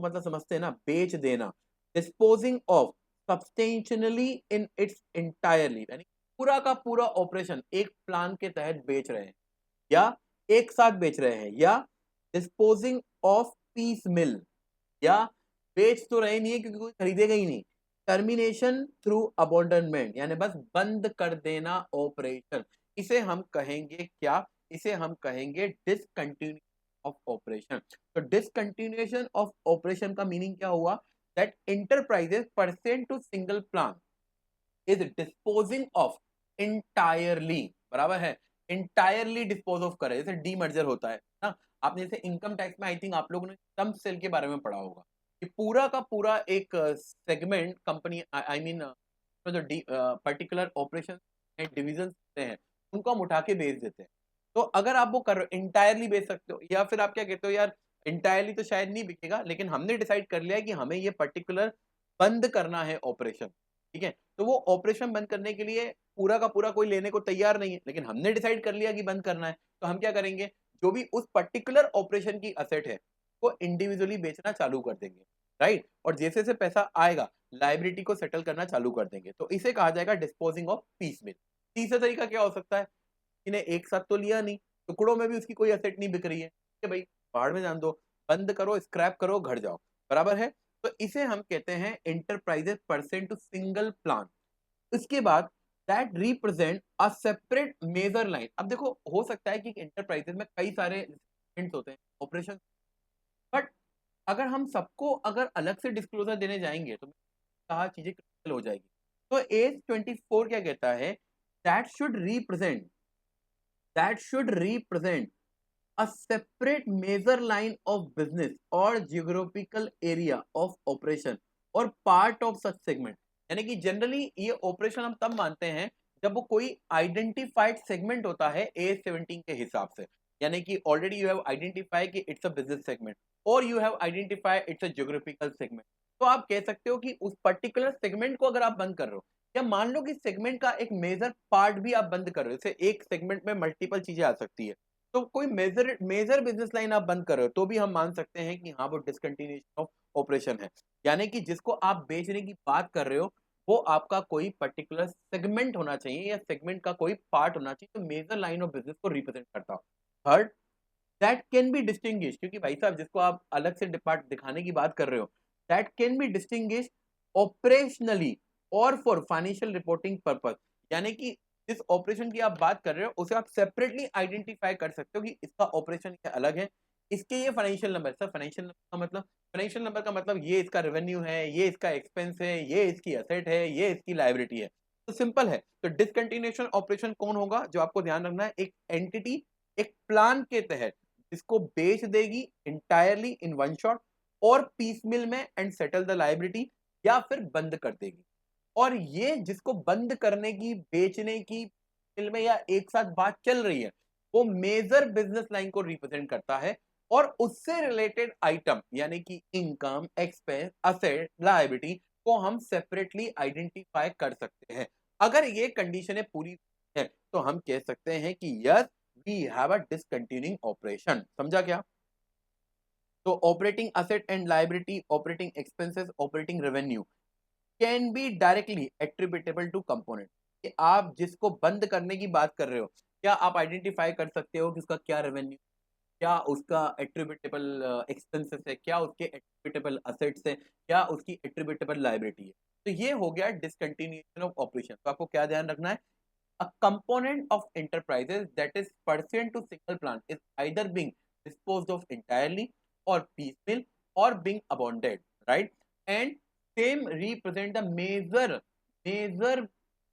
मतलब समझते हैं ना, बेच देना, disposing of substantially in its entirely, यानी पूरा का पूरा ऑपरेशन एक प्लान के तहत बेच रहे हैं या एक साथ बेच रहे हैं, या डिस्पोजिंग ऑफ पीस मिल, या बेच तो रहे नहीं है क्योंकि कोई खरीदेगा ही नहीं, टर्मिनेशन थ्रू अबॉन्डनमेंट, यानी बस बंद कर देना ऑपरेशन, इसे हम कहेंगे क्या, इसे हम कहेंगे डिसकंटिन्यूएशन ऑफ ऑपरेशन। तो डिसकंटिन्यूएशन ऑफ ऑपरेशन का मीनिंग क्या हुआ, that enterprises percent to single plan is disposing of entirely, बराबर है, इंटायरली डिस्पोज ऑफ करे, जैसे डीमर्जर होता है ना, आपने जैसे इनकम टैक्स में आई थिंक आप लोगों ने सम सेल के बारे में पढ़ा होगा कि पूरा का पूरा एक सेगमेंट कंपनी, आई मीन जो पर्टिकुलर ऑपरेशन डिविजन होते हैं उनको हम उठा के बेच देते हैं। तो अगर आप वो कर इंटायरली बेच सकते हो, या फिर आप क्या कहते हो यार इंटायरली तो शायद नहीं बिकेगा, लेकिन हमने डिसाइड कर लिया है कि हमें ये पर्टिकुलर बंद करना है ऑपरेशन, ठीक है, तो वो ऑपरेशन बंद करने के लिए पूरा का पूरा कोई लेने को तैयार नहीं है, लेकिन हमने डिसाइड कर लिया कि बंद करना है, तो हम क्या करेंगे, जो भी उस पर्टिकुलर ऑपरेशन की असेट है वो इंडिविजुअली बेचना चालू कर देंगे, राइट, और जैसे जैसे पैसा आएगा लाइबिलिटी को सेटल करना चालू कर देंगे, तो इसे कहा जाएगा डिस्पोजिंग ऑफ पीस मिल। तीसरा तरीका क्या हो सकता है, इन्हें एक साथ तो लिया नहीं, टुकड़ों में भी उसकी कोई एसेट नहीं बिक रही है, ठीक है भाई, बाहर में जान दो, बंद करो, स्क्रैप करो, घर जाओ, बराबर है। तो इसे हम कहते हैं enterprises percent to single plan. इसके बाद that represent a separate major line. अब देखो हो सकता है कि इंटरप्राइजेस में कई सारे होते हैं ऑपरेशन, बट अगर हम सबको अगर अलग से डिस्क्लोजर देने जाएंगे तो कहा चीजें क्रिटिकल हो जाएगी। तो AS24 क्या कहता है, that should represent a separate major line of business or geographical area of operation or part of such segment, यानी कि जनरली ये ऑपरेशन हम तब मानते हैं जब वो कोई आइडेंटिफाइड सेगमेंट होता है AS17 के हिसाब से, यानी कि ऑलरेडी यू हैव आइडेंटिफाई कि इट्स अ बिजनेस सेगमेंट और you have identify it's a geographical segment, तो आप कह सकते हो कि उस पर्टिकुलर सेगमेंट को अगर आप बंद कर रहे हो, या मान लो कि सेगमेंट का एक मेजर पार्ट भी आप बंद कर रहे हो, जैसे एक सेगमेंट में मल्टीपल चीजें आ सकती है, तो कोई मेजर मेजर बिजनेस लाइन आप बंद कर रहे हो, तो भी हम मान सकते हैं कि हाँ वो डिसकंटिन्यूएशन ऑफ ऑपरेशन है। यानी कि जिसको आप बेचने की बात कर रहे हो, वो आपका कोई पर्टिकुलर सेगमेंट होना चाहिए या सेगमेंट का कोई पार्ट होना चाहिए तो मेजर लाइन ऑफ बिजनेस को रिप्रेजेंट करता हो। Third, that can be distinguish, क्योंकि भाई साहब जिसको आप अलग से डिपार्ट दिखाने की बात कर रहे हो, that can be distinguish operationally और फॉर फाइनेंशियल रिपोर्टिंग पर्पस, यानी कि जिस ऑपरेशन की आप बात कर रहे हो उसे आप सेपरेटली आइडेंटिफाई कर सकते हो कि इसका ऑपरेशन ये अलग है, इसके ये financial number, sir financial number का मतलब, फाइनेंशियल नंबर का मतलब ये इसका रेवेन्यू है, ये इसका एक्सपेंस है, ये इसकी एसेट है, ये इसकी लायबिलिटी है। तो सिंपल है। तो डिसकंटिन्यूएशन ऑपरेशन कौन होगा, जो आपको ध्यान रखना है, एक एंटिटी एक प्लान के तहत इसको बेच देगी इंटायरली इन वन शॉट और पीसमिल में एंड सेटल द लायबिलिटी, या फिर बंद कर देगी। और ये जिसको बंद करने की, बेचने की मिल में या एक साथ बात चल रही है, वो मेजर बिजनेस लाइन को रिप्रेजेंट करता है और उससे रिलेटेड आइटम यानी कि इनकम, एक्सपेंस, असेट, लायबिलिटी को हम सेपरेटली आइडेंटिफाई कर सकते हैं। अगर ये कंडीशनें पूरी है तो हम कह सकते हैं कि yes we have a discontinuing operation. समझा क्या? तो operating asset and liability, operating expenses, operating revenue can be directly attributable to component, कि आप जिसको बंद करने की बात कर रहे हो, क्या आप आइडेंटिफाई कर सकते हो कि उसका क्या रेवेन्यू, क्या उसका एट्रीब्यूटेबल एक्सपेंसेस है, क्या उसके एट्रीब्यूटेबल असेट्स है, क्या उसकी एट्रीब्यूटेबल लायबिलिटी है। तो ये हो गया डिसकंटिन्यूएशन ऑफ ऑपरेशन। तो आपको क्या ध्यान रखना है, a component of enterprises that is pursuant to single plan is either being disposed of entirely or piecemeal or being abandoned, right? And same represent the major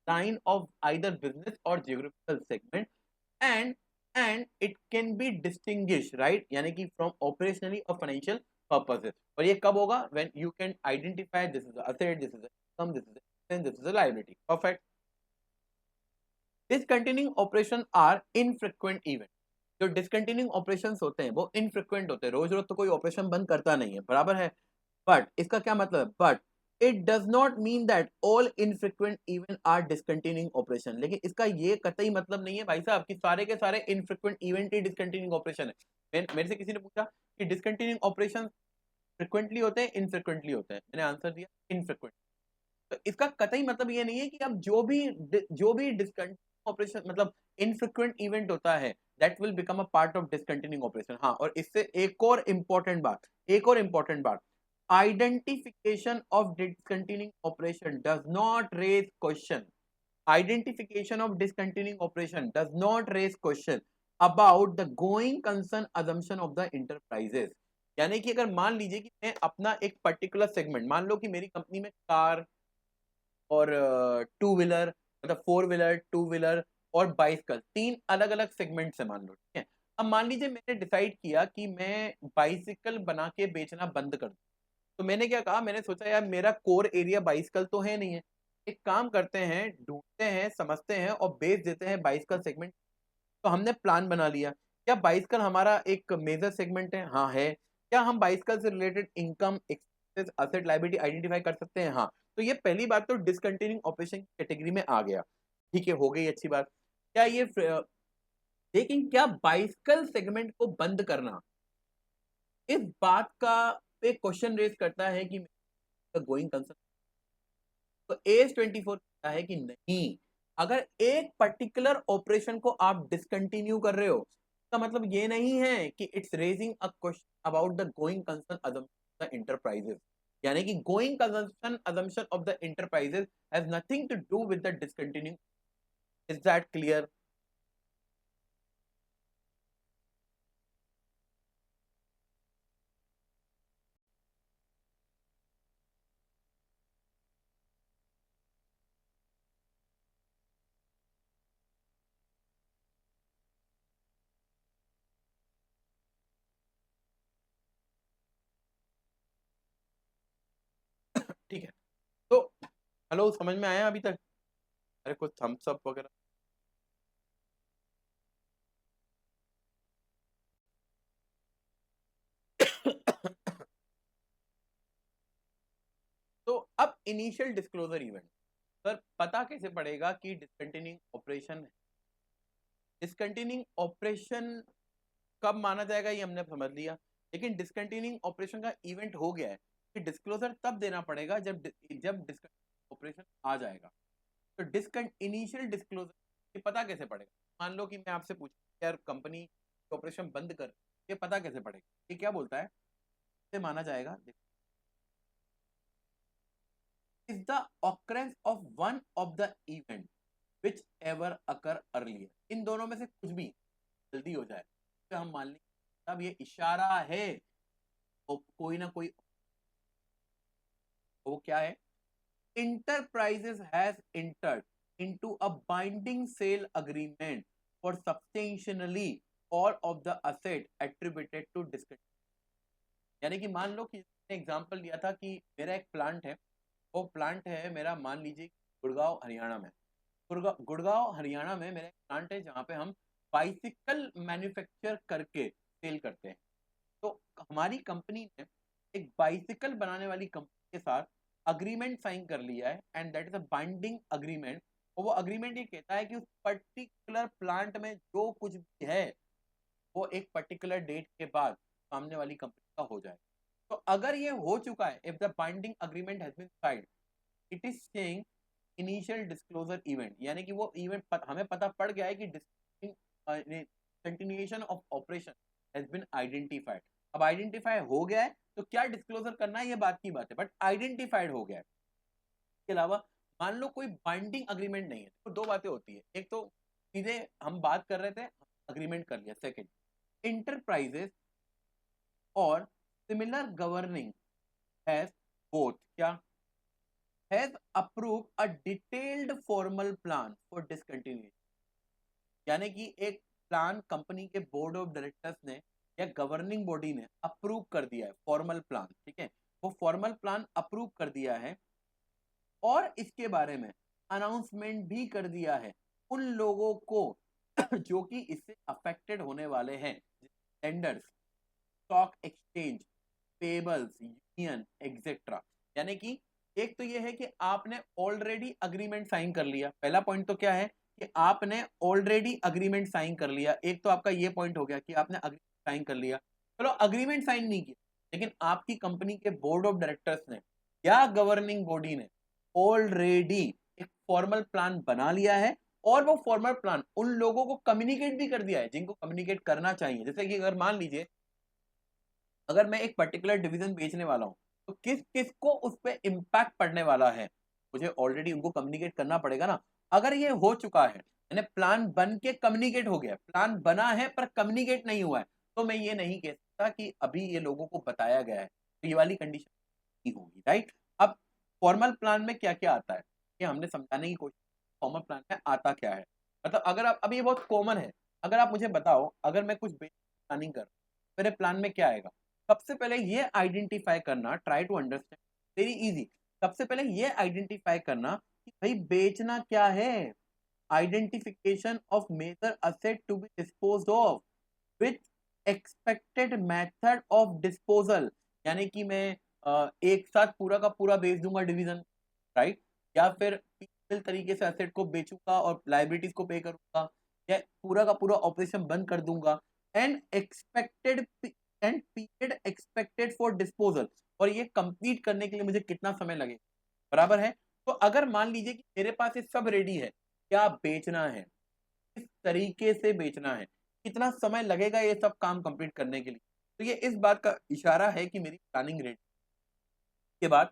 line of either business or geographical segment, and it can be distinguished, right, यानी कि from operationally or financial purposes। और ये कब होगा, when you can identify this is the asset, this is the income, this is the expense, this is the liability। perfect। Discontinuing operation are infrequent event. जो डिसकंटिन्यूइंग ऑपरेशंस होते हैं वो इनफ्रीक्वेंट होते हैं, रोज रोज तो कोई ऑपरेशन बंद करता नहीं है, बराबर है। बट इसका क्या मतलब है, but it does not mean that all infrequent event are discontinuing operation. लेकिन इसका ये कतई मतलब नहीं है भाई साहब कि सारे के सारे इनफ्रीक्वेंट इवेंट ही डिसकंटिन्यूइंग ऑपरेशन है। मेरे से किसी ने पूछा कि डिसकंटिन्यूइंग ऑपरेशन फ्रिक्वेंटली होते हैं इनफ्रिक्वेंटली होते हैं, मैंने आंसर दिया इनफ्रिक्वेंट। तो इसका कतई मतलब ये नहीं है कि अब जो भी डिसकंटिन्यू ऑपरेशन मतलब इनफ्रीक्वेंट इवेंट होता है that will become a part of discontinuing operation. हाँ, और इससे एक और इंपॉर्टेंट बात, identification of discontinuing operation does not raise question, identification of discontinuing operation does not raise question about the going concern assumption of the enterprises। यानी कि अगर मान लीजिए कि मैं अपना एक पर्टिकुलर सेगमेंट, मान लो कि मेरी कंपनी में कार और टू व्हीलर, मतलब फोर व्हीलर, टू व्हीलर और बाइसिकल, तीन अलग अलग सेगमेंट है मान लो, ठीक है। अब मान लीजिए मैंने डिसाइड किया कि मैं बाइसिकल बना के बेचना बंद कर दूं। तो मैंने क्या कहा, मैंने सोचा यार मेरा कोर एरिया बाइसिकल तो है नहीं है, एक काम करते हैं, ढूंढते हैं, समझते हैं और बेच देते हैं बाइसिकल सेगमेंट। तो हमने प्लान बना लिया। क्या बाइसिकल हमारा एक मेजर सेगमेंट है? हाँ है। क्या हम बाइसिकल से related income, expenses, asset, liability identify कर सकते हैं? हाँ। तो ये पहली बात तो डिसकंटिन्यूइंग ऑपरेशन कैटेगरी में आ गया। ठीक है, हो गई अच्छी बात। क्या ये लेकिन क्या बाइसिकल सेगमेंट को बंद करना इस बात का एक क्वेश्चन रेज करता है कि गोइंग कंसर्न? तो एज 24 कहता है कि नहीं, अगर एक पर्टिकुलर ऑपरेशन को आप डिसकंटिन्यू कर रहे हो, इसका मतलब ये नहीं है कि it's raising a question about the going concern assumption of the enterprises. यानी कि going concern assumption of the enterprises has nothing to do with the discontinue. Is that clear? ठीक है। तो हेलो, समझ में आया अभी तक? अरे कुछ थम्स अप वगैरह। तो अब इनिशियल डिस्क्लोजर इवेंट, सर पता कैसे पड़ेगा कि डिसकंटिन्यूइंग ऑपरेशन है? डिसकंटिन्यूइंग ऑपरेशन कब माना जाएगा ये हमने समझ लिया, लेकिन डिसकंटिन्यूइंग ऑपरेशन का इवेंट हो गया है कि डिस्क्लोजर तब देना पड़ेगा जब डिसकंटिन्यूइंग ऑपरेशन आ जाएगा। तो इनिशियल डिस्क्लोजर ये पता कैसे पड़ेगा? मान लो कि मैं आपसे पूछूं यार कंपनी ऑपरेशन बंद कर, ये पता कैसे पड़ेगा? ये क्या बोलता है, ये माना जाएगा is the occurrence of one of the event which ever occur earlier। इन दोनों में से कुछ भी जल्दी हो जाए तो हम मान लेंगे तब ये इशारा है, तो कोई ना कोई, वो क्या है, enterprises has entered into a binding sale agreement for substantially all of the asset attributed to discontinued। यानी कि मान लो कि एग्जांपल लिया था कि मेरा एक प्लांट है, वो प्लांट है मेरा, मान लीजिए गुड़गांव हरियाणा में। गुड़गांव हरियाणा में मेरा एक प्लांट है जहाँ पे हम बाइसिकल मैन्युफैक्चर करके सेल करते हैं। तो हमारी कंपनी ने एक बाइसिकल बनाने वाली कंपनी के साथ अग्रीमेंट साइन कर लिया है, and that is a binding agreement. और वो अग्रीमेंट ये कहता है कि उस पर्टिकुलर प्लांट में जो कुछ भी है वो एक पर्टिकुलर डेट के बाद सामने वाली कंपनी का हो जाए। तो अगर ये हो चुका है, if the binding agreement has been signed, it is saying initial disclosure event, यानी कि वो इवेंट हमें पता पड़ गया है कि continuation of operation has been identified. अब आइडेंटिफाई हो गया है तो क्या डिस्क्लोजर करना है ये बात की बात है, बट आइडेंटिफाइड हो गया है। इसके अलावा मान लो कोई बाइंडिंग अग्रीमेंट नहीं है, तो दो बातें होती है, एक तो सीधे हम बात कर रहे थे, अग्रीमेंट कर लिया। सेकंड, इंटरप्राइजेस और सिमिलर गवर्निंग हैज बोथ क्या, has approve a detailed formal plan for discontinuation. यानी कि एक प्लान कंपनी के बोर्ड ऑफ डायरेक्टर्स ने या गवर्निंग बॉडी ने अप्रूव कर दिया है, फॉर्मल प्लान, ठीक है, वो फॉर्मल प्लान अप्रूव कर दिया है और इसके बारे में अनाउंसमेंट भी कर दिया है उन लोगों को जो कि इससे अफेक्टेड होने वाले हैं, tenders, stock exchange, payables, union etcetera. यानी कि एक तो ये है कि आपने ऑलरेडी अग्रीमेंट साइन कर लिया, पहला पॉइंट तो क्या है कि आपने ऑलरेडी अग्रीमेंट साइन कर लिया। एक तो आपका ये पॉइंट हो गया कि आपने अग्रीमेंट साइन कर लिया, चलो अग्रीमेंट साइन नहीं किया, लेकिन आपकी कंपनी के बोर्ड ऑफ डायरेक्टर्स ने या गवर्निंग बॉडी ने ऑलरेडी एक फॉर्मल प्लान बना लिया है और वो फॉर्मल प्लान उन लोगों को कम्युनिकेट भी कर दिया है जिनको कम्युनिकेट करना चाहिए। जैसे कि अगर मान लीजिए अगर मैं एक पर्टिकुलर डिवीजन बेचने वाला हूं तो किस किस को उस पर इम्पैक्ट पड़ने वाला है, मुझे ऑलरेडी उनको कम्युनिकेट करना पड़ेगा ना। अगर ये हो चुका है, यानी प्लान बन के कम्युनिकेट हो गया, प्लान बना है पर कम्युनिकेट नहीं हुआ है, तो मैं ये नहीं कह सकता कि अभी ये लोगों को बताया गया है, तो ये वाली कंडीशन नहीं होगी, राइट। अब फॉर्मल प्लान में क्या क्या आता है ये हमने समझाने की कोशिश, फॉर्मल प्लान में आता क्या है, मतलब अगर आप, अभी ये बहुत कॉमन है, अगर आप मुझे बताओ अगर मैं कुछ प्लानिंग कर, मेरे प्लान में क्या आएगा? सबसे पहले ये आइडेंटिफाई करना, try to understand, very easy. सबसे पहले ये आइडेंटिफाई करना कि भाई बेचना क्या है, identification of major asset to be disposed of with expected method of disposal. यानी कि मैं एक साथ पूरा का पूरा बेच दूंगा डिवीजन, राइट, या फिर पीरियड तरीके से असेट को बेचूंगा और लाइबिलिटीज को पे करूंगा, या पूरा का पूरा ऑपरेशन बंद कर दूंगा, and expected and period expected for disposal, और ये कंप्लीट करने के लिए मुझे कितना समय लगेगा, बराबर है। तो अगर मान लीजिए कि मेरे पास ये सब रेडी है, क्या बेचना है, किस तरीके से बेचना है, कितना समय लगेगा ये सब काम कंप्लीट करने के लिए, तो ये इस बात का इशारा है कि मेरी प्लानिंग रेडी। के बाद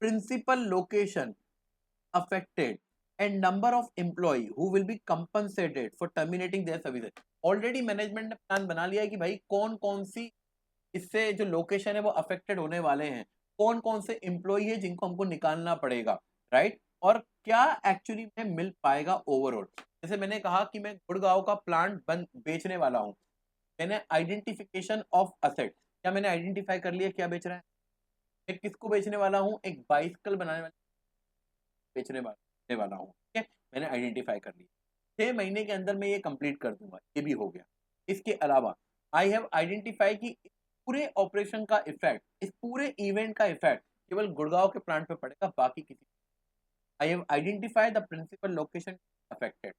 principal location affected and number of employee who will be compensated for terminating their services। Already management ने प्लान बना लिया है कि भाई कौन कौन सी इससे जो लोकेशन है वो अफेक्टेड होने वाले हैं, कौन कौन से एम्प्लॉय है जिनको हमको निकालना पड़ेगा, राइट, और क्या एक्चुअली में मिल पाएगा ओवरऑल। जैसे मैंने कहा कि मैं गुड़गांव का प्लांट बंद बेचने वाला हूं, मैंने आइडेंटिफिकेशन ऑफ असेट, क्या मैंने आइडेंटिफाई कर लिया क्या बेच रहा है, मैं किसको बेचने वाला हूँ, एक बाइसिकल बनाने वाले बेचने वाला हूँ, ठीक है, मैंने आइडेंटिफाई कर लिया, 6 महीने के अंदर मैं ये कंप्लीट कर दूंगा, ये भी हो गया। इसके अलावा आई हैव आइडेंटिफाई कि पूरे ऑपरेशन का इफेक्ट, इस पूरे इवेंट का इफेक्ट केवल गुड़गांव के प्लांट पे पड़ेगा, बाकी किसी। I have identify the principal location affected.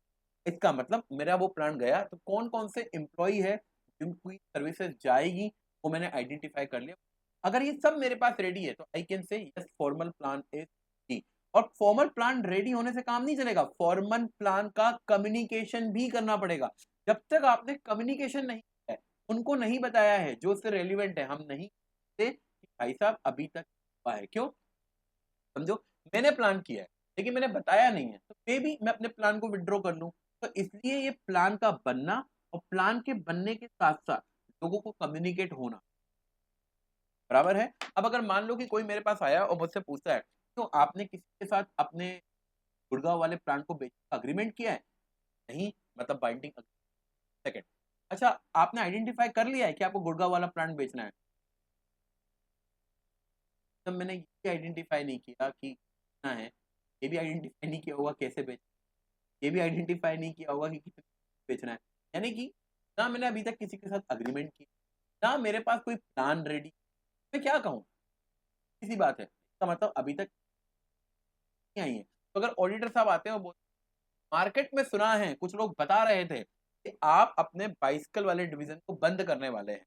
इसका मतलब मेरा वो प्लांट गया तो कौन कौन से एम्प्लॉई है जिनकी सर्विसेज जाएगी, वो मैंने आइडेंटिफाई कर लिया। अगर ये सब मेरे पास रेडी है तो I can say yes formal plan is ready. और फॉर्मल प्लान रेडी होने से काम नहीं चलेगा, फॉर्मल प्लान का कम्युनिकेशन भी करना पड़ेगा। जब तक आपने कम्युनिकेशन नहीं किया है, उनको नहीं बताया है जो उससे रेलिवेंट है, हम नहीं कहते कि भाई साहब अभी तक हुआ है। क्यों? समझो, मैंने प्लान किया है लेकिन मैंने बताया नहीं है, तो मे भी मैं अपने प्लान को विड्रॉ कर लूं। तो इसलिए ये प्लान का बनना और प्लान के बनने के साथ साथ लोगों को कम्युनिकेट होना बराबर है। अब अगर मान लो कि कोई मेरे पास आया और मुझसे पूछता है तो आपने किसी के साथ अपने गुड़गांव वाले प्लांट को बेचने का अग्रीमेंट किया है? नहीं, मतलब बाइंडिंग। सेकंड, अच्छा आपने आइडेंटिफाई कर लिया है कि आपको गुड़गांव वाला प्लांट बेचना है? तब मैंने ये आइडेंटिफाई नहीं किया कि कितना है, ये भी आइडेंटिफाई नहीं किया होगा कैसे बेच, ये भी आइडेंटिफाई नहीं किया होगा कि कितना बेचना है। यानी कि ना मैंने अभी तक किसी के साथ अग्रीमेंट किया, ना मेरे पास कोई प्लान रेडी। मैं क्या कहूँ, इसी बात है, इसका मतलब अभी तक नहीं आई है। तो अगर ऑडिटर साहब आते हैं और बोलते मार्केट में सुना है, कुछ लोग बता रहे थे कि आप अपने बाइसिकल वाले डिवीजन को बंद करने वाले हैं,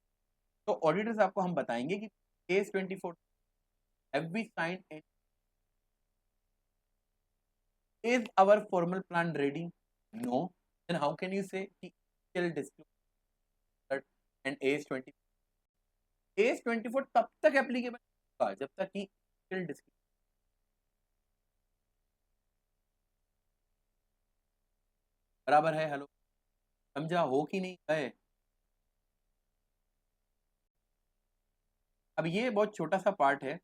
तो ऑडिटर साहब को हम बताएंगे कि case 24 have we signed it? Is our formal plan ready? No. Then how can you say कि still disclosure and AS20? AS24 तब तक एप्लीकेबल होगा जब तक कि still disclosure। बराबर है? हेलो, समझा हो कि नहीं गए? अब ये बहुत छोटा सा पार्ट है,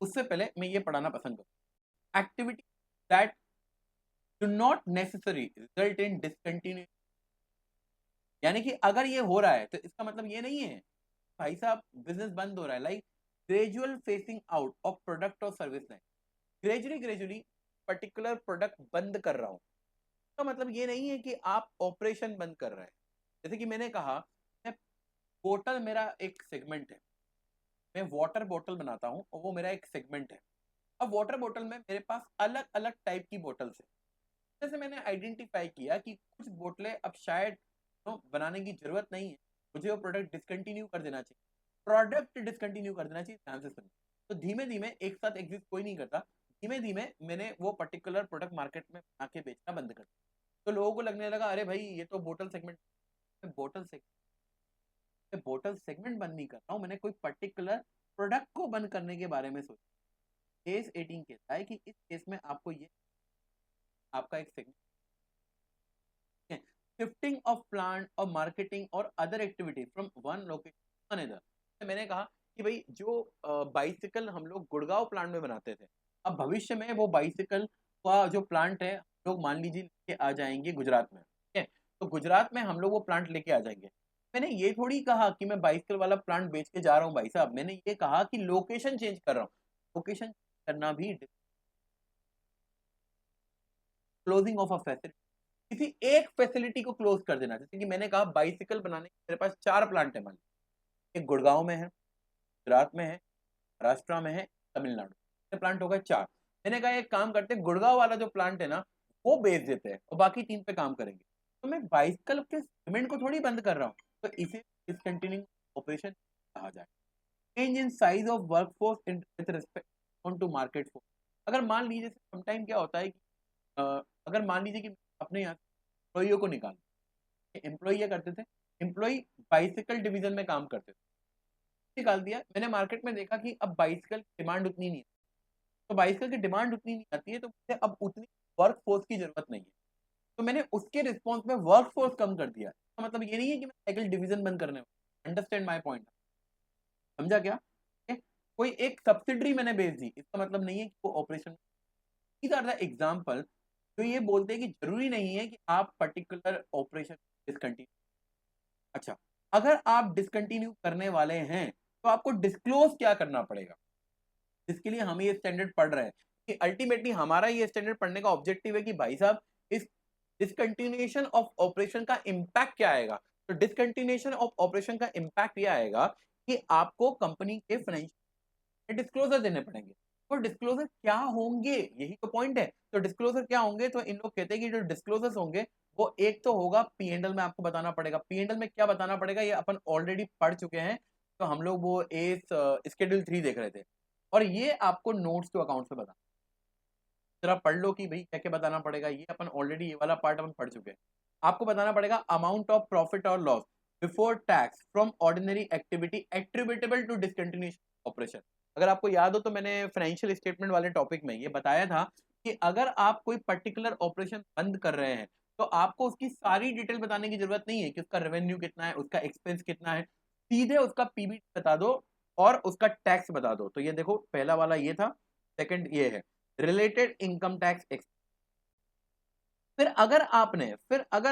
उससे पहले मैं ये पढ़ाना पसंद करूँ। Activity that do not necessary result in discontinue. यानी कि अगर ये हो रहा है तो इसका मतलब ये नहीं है भाई साहब बिजनेस बंद हो रहा है। Like gradual phasing out of product और service line, gradually gradually particular product बंद कर रहा हूं, इसका मतलब ये नहीं है कि आप ऑपरेशन बंद कर रहे हैं। जैसे कि मैंने कहा, मैं बोतल मेरा एक सेगमेंट है, मैं वाटर बोतल बनाता हूं और वो मेरा एक सेगमेंट है। अब वाटर बोतल में मेरे पास अलग अलग टाइप की बोतल्स है। जैसे मैंने आइडेंटिफाई किया कि कुछ बोतलें अब शायद बनाने की जरूरत नहीं है, मुझे वो प्रोडक्ट डिसकंटिन्यू कर देना चाहिए, प्रोडक्ट डिसकंटिन्यू कर देना चाहिए, ध्यान से सुनिए। तो धीमे धीमे, एक साथ एग्जिस्ट कोई नहीं करता, धीमे धीमे मैंने वो पर्टिकुलर प्रोडक्ट मार्केट में आके बेचना बंद कर दिया। तो लोगों को लगने लगा अरे भाई ये तो बोतल सेगमेंट, बोतल सेगमेंट बंद नहीं कर रहा हूँ, मैंने कोई पर्टिकुलर प्रोडक्ट को बंद करने के बारे में सोचा। केस 18 कहता है कि इस केस में आपको ये आपका एक सेगमेंट शिफ्टिंग ऑफ प्लांट और मार्केटिंग और other activity from one location another. मैंने कहा कि भाई जो बाइसिकल हम लोग गुड़गांव प्लांट में बनाते थे, अब भविष्य में वो बाइसिकल का जो प्लांट है लोग मान लीजिए लेके आ जाएंगे गुजरात में, ठीक है? तो गुजरात में हम लोग वो प्लांट लेके आ जाएंगे। मैंने ये थोड़ी कहा कि मैं बाइसिकल वाला प्लांट बेच के जा रहा हूँ भाई साहब, मैंने ये कहा कि लोकेशन चेंज कर रहा हूँ। लोकेशन करना भी क्लोजिंग ऑफ अ फैसिलिटी, किसी एक फैसिलिटी को क्लोज कर देना। जैसे कि मैंने कहा बाइसिकल बनाने के मेरे पास 4 प्लांट है, मान लीजिए एक गुड़गांव में है, गुजरात में है, महाराष्ट्र में है, तमिलनाडु, प्लांट हो गए 4। मैंने कहा एक काम करते हैं, गुड़गांव वाला जो प्लांट है ना वो बेच देते हैं और बाकी 3 पे काम करेंगे। तो मैं बाइसिकल के सीमेंट को थोड़ी बंद कर रहा हूँ, तो इसे डिसकंटिन्यूइंग ऑपरेशन कहा जाए। Change in size of workforce in with respect on to market force. अगर मान लीजिए समटाइम क्या होता है कि अ, अगर मान लीजिए कि अपने यहाँ एम्प्लॉइयों को निकाल, एम्प्लॉय क्या करते थे, एम्प्लॉय बाइसिकल डिवीजन में काम करते थे, निकाल दिया। मैंने मार्केट में देखा कि अब बाइसिकल की डिमांड उतनी नहीं है, तो बाइसिकल की डिमांड उतनी नहीं आती है, तो मुझे अब उतनी वर्क फोर्स की जरूरत नहीं है, तो मैंने उसके रिस्पॉन्स में वर्क फोर्स कम कर दिया। तो मतलब ये नहीं है कि मैं साइकिल डिवीजन बंद करने वाला, अंडरस्टैंड माई पॉइंट, समझा क्या? कोई एक सब्सिडरी मैंने बेच दी, इसका मतलब नहीं है कि वो operation. These are the example जो ये बोलते हैं कि जरूरी नहीं है कि आप पर्टिकुलर ऑपरेशन डिसकंटिन्यू। अच्छा, अगर आप डिसकंटिन्यू करने वाले हैं तो आपको डिस्क्लोज क्या करना पड़ेगा, जिसके लिए हम ये स्टैंडर्ड पढ़ रहे हैं। कि अल्टीमेटली हमारा ये स्टैंडर्ड पढ़ने का ऑब्जेक्टिव है कि भाई साहब इस डिसकंटिन्यूएशन ऑफ ऑपरेशन का इम्पैक्ट क्या आएगा। तो डिसकंटिन्यूएशन ऑफ ऑपरेशन का इम्पैक्ट ये आएगा कि आपको कंपनी के फाइनेंशियल डिस्क्लोजर देने पड़ेंगे। तो डिस्क्लोजर क्या होंगे, यही तो पॉइंट है। तो डिस्क्लोजर क्या होंगे, तो इन लोग कहते हैं कि जो डिस्क्लोजर्स होंगे वो एक तो होगा पीएनएल में आपको बताना पड़ेगा। पीएनएल में क्या बताना पड़ेगा ये अपन ऑलरेडी पढ़ चुके हैं, तो हम लोग वो एस स्केड्यूल 3 देख रहे थे, और ये आपको नोट्स टू अकाउंट्स में बता जरा पढ़ लो कि भाई क्या क्या बताना पड़ेगा। ये अपन ऑलरेडी ये वाला पार्ट अपन पढ़ चुके हैं। आपको बताना पड़ेगा अमाउंट ऑफ प्रॉफिट और loss before tax from ordinary activity attributable to discontinuation operation. अगर आपको याद हो तो मैंने फाइनेंशियल स्टेटमेंट वाले टॉपिक में ये बताया था कि अगर आप कोई पर्टिकुलर ऑपरेशन बंद कर रहे हैं तो आपको उसकी सारी डिटेल बताने की जरूरत नहीं है कि उसका रेवेन्यू कितना है, उसका एक्सपेंस कितना है, सीधे उसका पीबीटी बता दो और उसका टैक्स बता दो। तो ये देखो पहला वाला ये था, सेकंड ये है रिलेटेड इनकम टैक्स। फिर अगर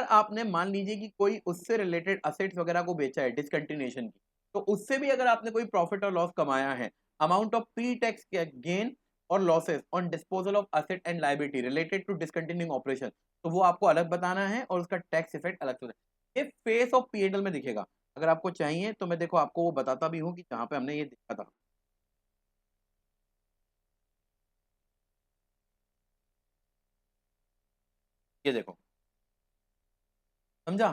आपने मान लीजिए कि कोई उससे रिलेटेड असेट्स वगैरह को बेचा है डिसकंटिन्यूएशन की, तो उससे भी अगर आपने कोई प्रॉफिट और लॉस कमाया है, amount of pre tax gain और losses on disposal of asset and liability related to discontinuing operation, तो वो आपको अलग बताना है और उसका टैक्स इफेक्ट अलग से ये फेस ऑफ पीएनएल में दिखेगा। अगर आपको चाहिए तो मैं देखो आपको वो बताता भी हूँ कि जहां पे हमने ये देखा था। ये देखो, समझा,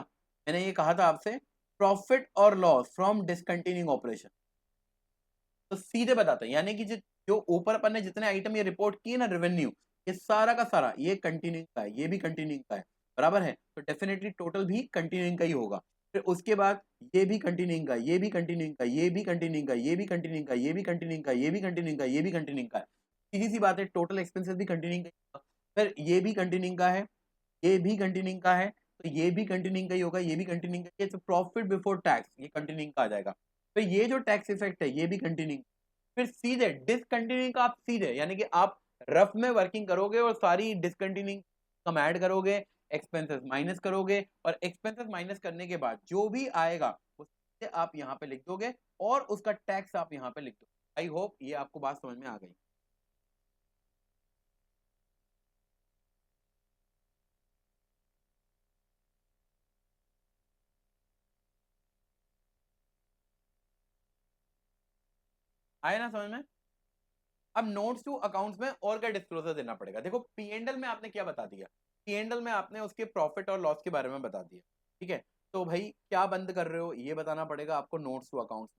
मैंने ये कहा था आपसे प्रॉफिट और लॉस फ्रॉम डिसकंटिन्यूइंग ऑपरेशन, तो सीधे बताते हैं, यानी कि जो ऊपर अपन ने जितने आइटम ये रिपोर्ट किए ना रेवेन्यू, ये सारा का सारा ये कंटिन्यूइंग का है, ये भी कंटिन्यूइंग का है, बराबर है, तो डेफिनेटली टोटल भी कंटिन्यूइंग का ही होगा। फिर उसके बाद ये भी कंटिन्यूइंग का, ये भी कंटिन्यूइंग का, ये भी कंटिन्यूइंग का, ये भी कंटिन्यूइंग का, ये भी कंटिन्यूइंग का, ये भी कंटिन्यूइंग का, ये भी कंटिन्यूइंग का है। सीधी सी बात है, टोटल एक्सपेंसेस भी कंटिन्यूइंग का ही होगा। फिर ये भी कंटिन्यूइंग का है, ये भी कंटिन्यूइंग का है, तो ये भी कंटिन्यूइंग का ही होगा, ये भी कंटिन्यूइंग का, ये तो प्रॉफिट बिफोर टैक्स ये कंटिन्यूइंग का आ जाएगा। तो ये जो टैक्स इफेक्ट है ये भी कंटिन्यूइंग। फिर सीधे डिसकंटिन्यूइंग का आप सीधे यानी कि आप रफ में वर्किंग करोगे और सारी डिसकंटिन्यूइंग कम ऐड करोगे, एक्सपेंसेस माइनस करोगे, और एक्सपेंसेस माइनस करने के बाद जो भी आएगा वो सीधे आप यहाँ पे लिख दोगे और उसका टैक्स आप यहाँ पे लिख दोगे। आई होप ये आपको बात समझ में आ गई। आए ना समझ में। अब नोट्स टू अकाउंट्स में और क्या डिस्क्लोजर देना पड़ेगा। देखो पीएनएल में आपने क्या बता दिया, पीएनएल में आपने उसके प्रॉफिट और लॉस के बारे में बता दिया, ठीक है। तो भाई क्या बंद कर रहे हो ये बताना पड़ेगा आपको नोट्स टू अकाउंट्स।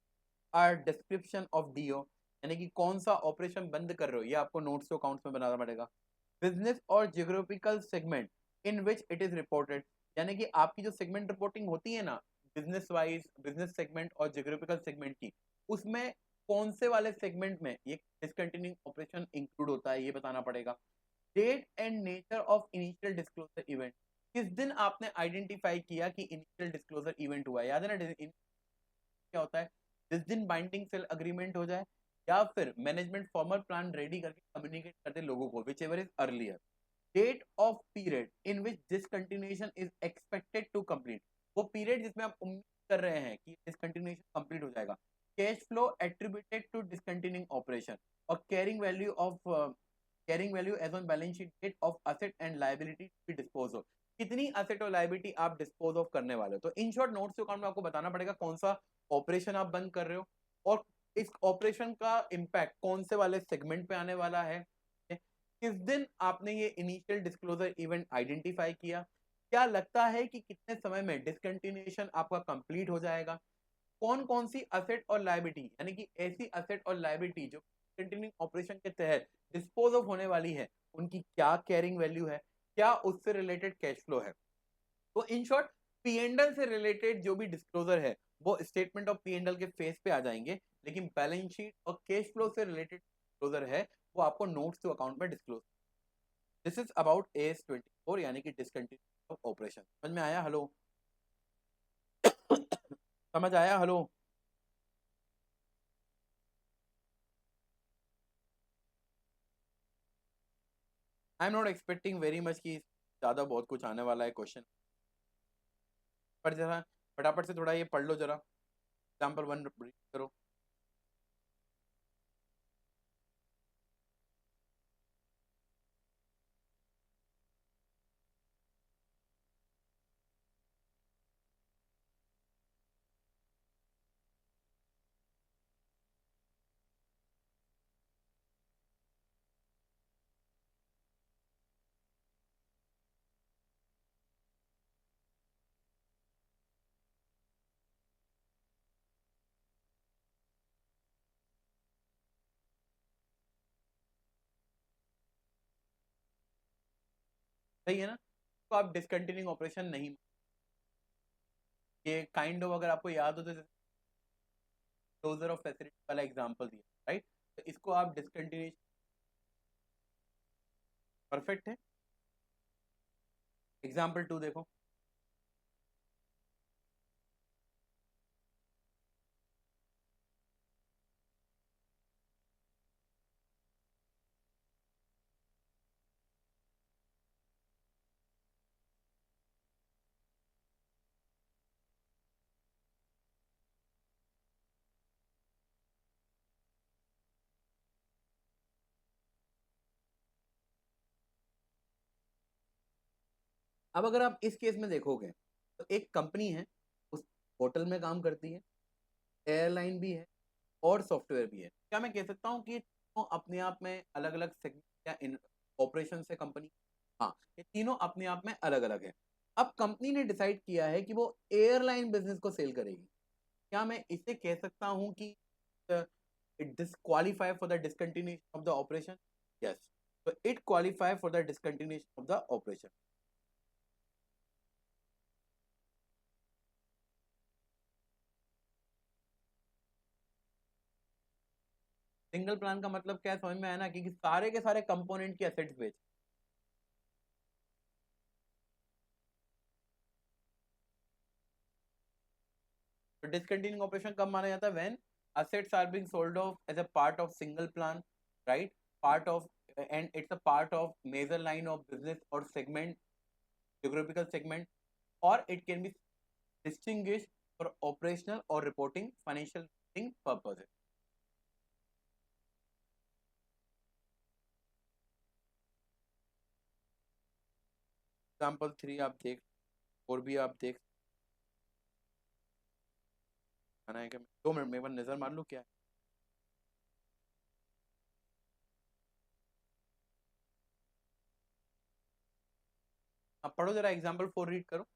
और डिस्क्रिप्शन ऑफ डीओ यानी कि कौन सा ऑपरेशन बंद कर रहे हो ये आपको नोट्स टू अकाउंट्स में बनाना पड़ेगा। बिजनेस और geographical segment in which it is reported, यानी कि आपकी जो सेगमेंट रिपोर्टिंग होती है ना बिजनेस वाइज, बिजनेस सेगमेंट और जियोग्राफिकल सेगमेंट की, उसमें कौन से वाले सेगमेंट में ये डिसकंटिन्यूइंग ऑपरेशन इंक्लूड होता है ये बताना पड़ेगा। Date and nature of initial disclosure event, किस दिन आपने आइडेंटिफाई किया कि इनिशियल डिस्क्लोजर इवेंट हुआ है, याद है ना क्या होता है, जिस दिन बाइंडिंग सेल अग्रीमेंट हो जाए या फिर मैनेजमेंट फॉर्मल प्लान रेडी करके कम्युनिकेट कर दे लोगों को, whichever is earlier. Date of period in which discontinuation is expected to complete, वो पीरियड जिसमें आप उम्मीद कर रहे हैं कि डिसकंटिन्यूएशन कंप्लीट हो जाएगा। Cash flow attributed to discontinuing operation और carrying value as on balance sheet date of asset and liability to be dispose of, कितनी असेट और लायबिलिटी आप डिस्पोज ऑफ करने वाले हो। तो इन शॉर्ट नोट्स अकाउंट में आपको बताना पड़ेगा कौन सा ऑपरेशन आप बंद कर रहे हो और इस ऑपरेशन का इंपैक्ट कौन से वाले सेगमेंट पे आने वाला है, किस दिन आपने ये इनिशियल डिस्क्लोजर इवेंट आइडेंटिफाई किया, क्या लगता है कि कितने समय में डिसकंटिन्यूएशन आपका कंप्लीट हो जाएगा, कौन कौन सी असेट और लायबिलिटी यानी कि ऐसी असेट और लायबिलिटी जो कंटिन्यूइंग ऑपरेशन के तहत डिस्पोज ऑफ होने वाली है, उनकी क्या कैरिंग वैल्यू है, क्या उससे रिलेटेड कैश फ्लो है। तो इन शॉर्ट पीएनएल से रिलेटेड जो भी डिस्क्लोजर है वो स्टेटमेंट ऑफ पीएनएल के फेस पे आ जाएंगे, लेकिन बैलेंस शीट और कैश फ्लो से रिलेटेड डिस्क्लोजर है वो आपको नोट्स टू अकाउंट में disclose. This is about AS 24 यानी कि डिसकंटिन्यूएशन ऑफ ऑपरेशन। समझ में आया? हेलो समझ आया? Hello I am not expecting very much कि ज्यादा बहुत कुछ आने वाला है क्वेश्चन, पर जरा फटाफट से थोड़ा ये पढ़ लो जरा, एग्जाम्पल 1 रीड करो। सही है ना, तो आप डिसकंटिन्यूइंग ऑपरेशन नहीं, ये काइंड ऑफ अगर आपको याद हो तो क्लोजर ऑफ फैसिलिटी वाला एग्जांपल दिया, राइट, तो इसको आप डिसकंटिन्यूएशन, परफेक्ट है। एग्जांपल 2 देखो, अब अगर आप इस केस में देखोगे तो एक कंपनी है, उस होटल में काम करती है, एयरलाइन भी है और सॉफ्टवेयर भी है। क्या मैं कह सकता हूँ कि ये तीनों अपने आप में अलग अलग सेगमेंट या इन ऑपरेशन से कंपनी, हाँ, ये तीनों अपने आप में अलग अलग है। अब कंपनी ने डिसाइड किया है कि वो एयरलाइन बिजनेस को सेल करेगी। क्या मैं इसे कह सकता हूँ कि it disqualify for the discontinuation of the operation? Yes. So it qualify for the discontinuation of the operation. Single plan का मतलब क्या है, समझ में आया ना, क्योंकि सारे के सारे कंपोनेंट के एसेट्स बेच, तो डिसकंटिन्यूइंग ऑपरेशन कब माना जाता है, when assets are being sold off as a part of single plan, right, part of, and it's a part of major line of business or segment, geographical segment, or it can be distinguished for operational or reporting financial reporting purposes. Example 3 आप देख, और भी आप देख, आना है कि 2 मिनट में एक बार नजर मार लूँ क्या है? आप पढ़ो जरा, एग्जाम्पल 4 रीड करो।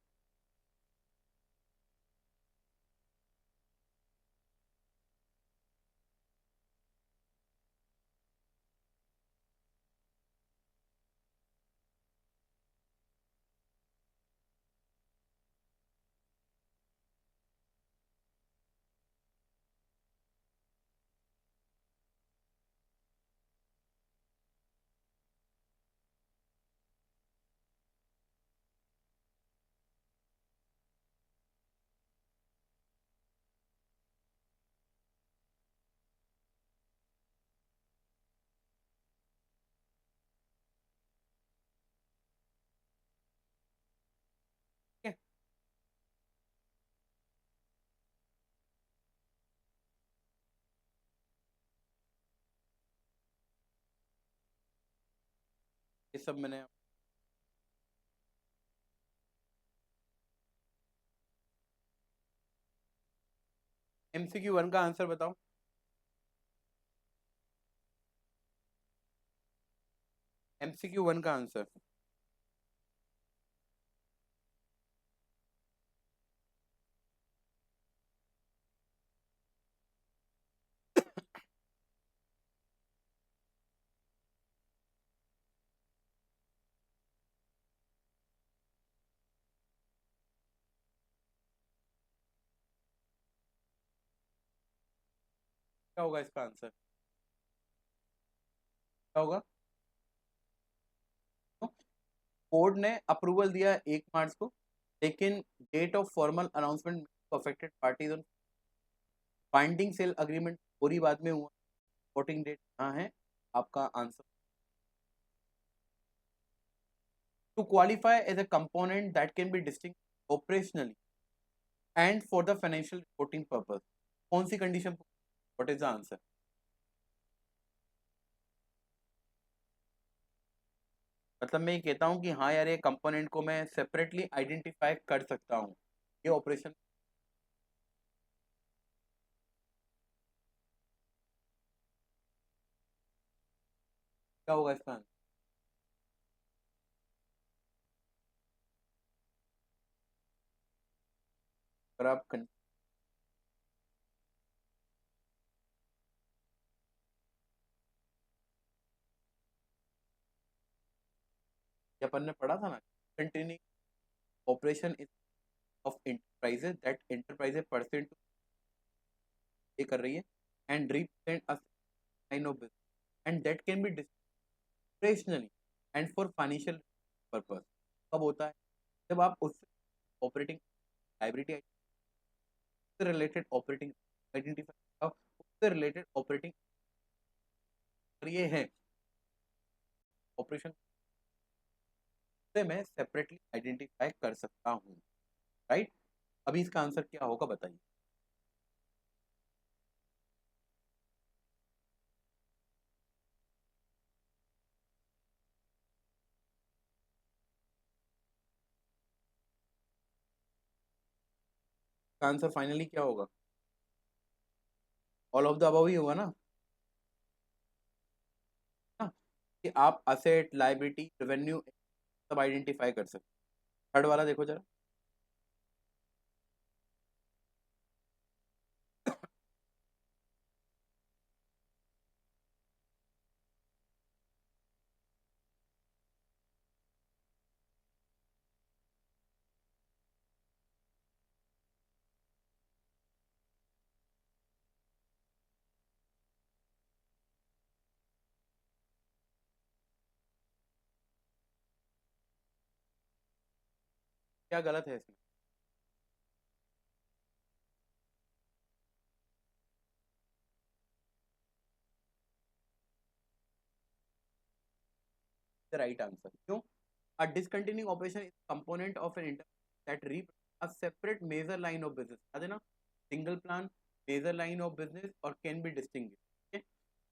ठीक है, ये सब मैंने, MCQ 1 का आंसर बताओ। MCQ 1 का आंसर, क्या होगा इसका आंसर, क्या होगा? कोर्ट ने अप्रूवल दिया 1 मार्च को, लेकिन date of formal announcement affected parties on binding sale agreement पूरी बाद में हुआ। वोटिंग डेट कहाँ है? आपका answer, to qualify as a component that can be distinct operationally and for the financial reporting purpose, कौन सी condition, what is the answer? मतलब मैं ये कहता हूँ कि हाँ यार, ये कंपोनेंट को मैं सेपरेटली आइडेंटिफाई कर सकता हूँ, ये ऑपरेशन, क्या होगा इसका आंसर? अगर आप अपन ने पढ़ा था ना, continuing operation of enterprises that enterprises percent पे कर रही है and represent a line of business and that can be operationally and for financial purpose। कब होता है? जब आप उस ऑपरेटिंग लाइबिलिटी से रिलेटेड ऑपरेटिंग आइडेंटिफाई, उससे रिलेटेड ऑपरेटिंग ये है ऑपरेशन से मैं सेपरेटली आइडेंटिफाई कर सकता हूँ, राइट? अभी इसका आंसर क्या होगा बताइए। आंसर फाइनली क्या होगा? ऑल ऑफ द अबव ही होगा ना, ना? कि आप असेट, लाइबिलिटी, रेवेन्यू सब आइडेंटिफाई कर सकते। थर्ड वाला देखो जरा, क्या गलत है इसमें? The right answer. क्यों? A discontinuing operation is component of an enterprise that represent a separate major line of business. याद है ना, single plan, major line of business और कैन बी डिस्टिंग्विश्ड। ठीक है,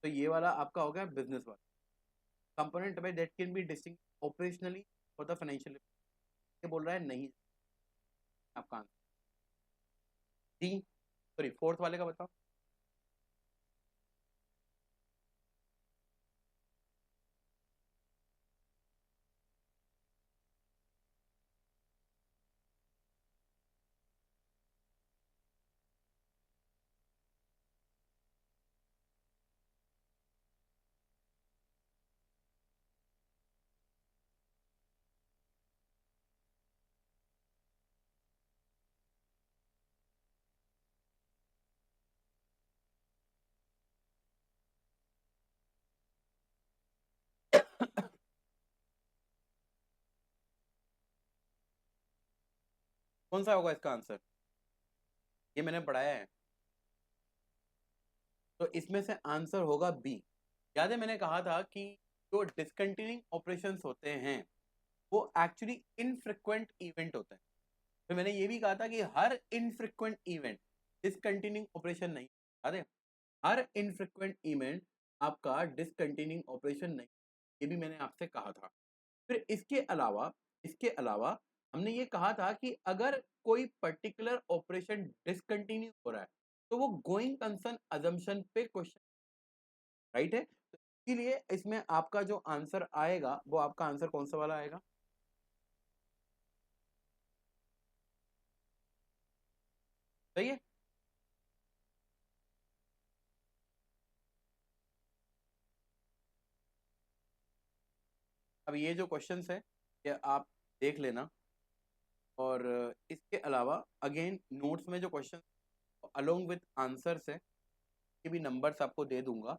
तो ये वाला आपका हो गया बिजनेस वाला component by that can be distinguish operationally for the financial. ये बोल रहा है नहीं, आपका आंसर डी। सॉरी, फोर्थ वाले का बताओ। कौन सा होगा इसका आंसर? ये मैंने पढ़ाया है, तो इसमें से आंसर होगा बी। याद है मैंने कहा था कि जो डिसकंटिन्यूइंग ऑपरेशंस होते हैं वो एक्चुअली इनफ्रीक्वेंट इवेंट होते हैं। तो मैंने ये भी कहा था कि हर इनफ्रीक्वेंट इवेंट डिसकंटिन्यूइंग ऑपरेशन नहीं। याद है, हर इनफ्रीक्वेंट इवेंट आपका डिसकंटिन्यूइंग ऑपरेशन नहीं, ये भी मैंने आपसे कहा था। फिर इसके अलावा हमने ये कहा था कि अगर कोई पर्टिकुलर ऑपरेशन डिसकंटिन्यू हो रहा है तो वो गोइंग कंसर्न अजम्पशन पे क्वेश्चन, राइट है? तो इसीलिए इसमें आपका जो आंसर आएगा वो आपका आंसर कौन सा वाला आएगा? सही है। अब ये जो क्वेश्चंस है ये आप देख लेना, और इसके अलावा अगेन नोट्स में जो क्वेश्चन अलोंग विथ आंसर्स है ये भी नंबर्स आपको दे दूंगा,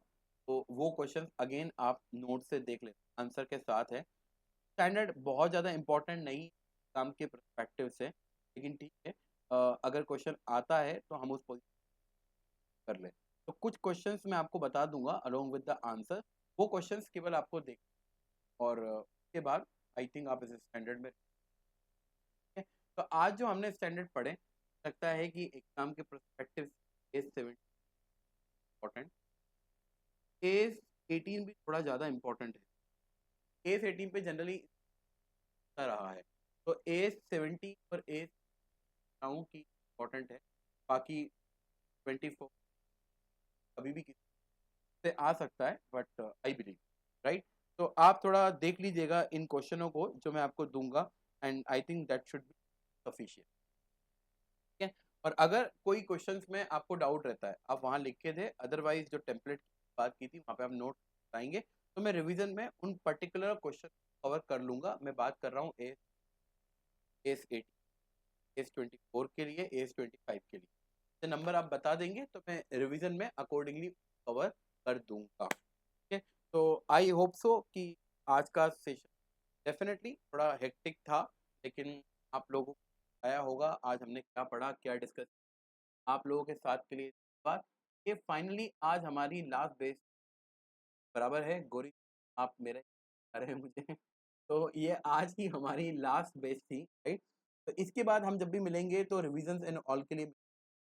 तो वो क्वेश्चन अगेन आप नोट से देख लेना, आंसर के साथ है। स्टैंडर्ड बहुत ज़्यादा इंपॉर्टेंट नहीं काम के परस्पेक्टिव से, लेकिन ठीक है, अगर क्वेश्चन आता है तो हम उस पोजीशन कर ले। तो कुछ क्वेश्चंस मैं आपको बता दूंगा अलोंग विद द आंसर, वो क्वेश्चंस केवल आपको देख, और उसके बाद आई थिंक आप इस स्टैंडर्ड में। तो आज जो हमने स्टैंडर्ड पढ़े, लगता है कि एग्जाम के परस्पेक्टिव एज 7 इम्पोर्टेंट, एज 18 भी थोड़ा ज़्यादा इंपॉर्टेंट है। एज 18 पे जनरली रहा है, तो एज 70 और एज की इम्पोर्टेंट है। बाकी 24 अभी भी किसी से आ सकता है, बट आई बिलीव, राइट? तो आप थोड़ा देख लीजिएगा इन क्वेश्चनों को जो मैं आपको दूंगा, and I think that should be sufficient. ठीक है, और अगर कोई क्वेश्चंस में आपको डाउट रहता है आप वहाँ लिख के दे, अदरवाइज जो टेम्पलेट की बात की थी वहाँ पे आप नोट बताएंगे, तो मैं रिवीजन में उन पर्टिकुलर क्वेश्चन कवर कर लूंगा। मैं बात कर रहा हूँ एस 24 के लिए, एस 25 के लिए। तो नंबर आप बता देंगे तो मैं रिवीजन में अकॉर्डिंगली कवर कर दूंगा। ठीक है, तो आई होप सो कि आज का सेशन डेफिनेटली थोड़ा हेक्टिक था, लेकिन आप लोगों को आया होगा आज हमने क्या पढ़ा, क्या डिस्कस आप लोगों के साथ के लिए बात। ये फाइनली आज हमारी लास्ट बेस बराबर है गोरी, आप मेरे आ रहे हैं मुझे तो ये आज की हमारी लास्ट बेच थी, राइट। तो इसके बाद हम जब भी मिलेंगे तो रिविजन एंड ऑल के लिए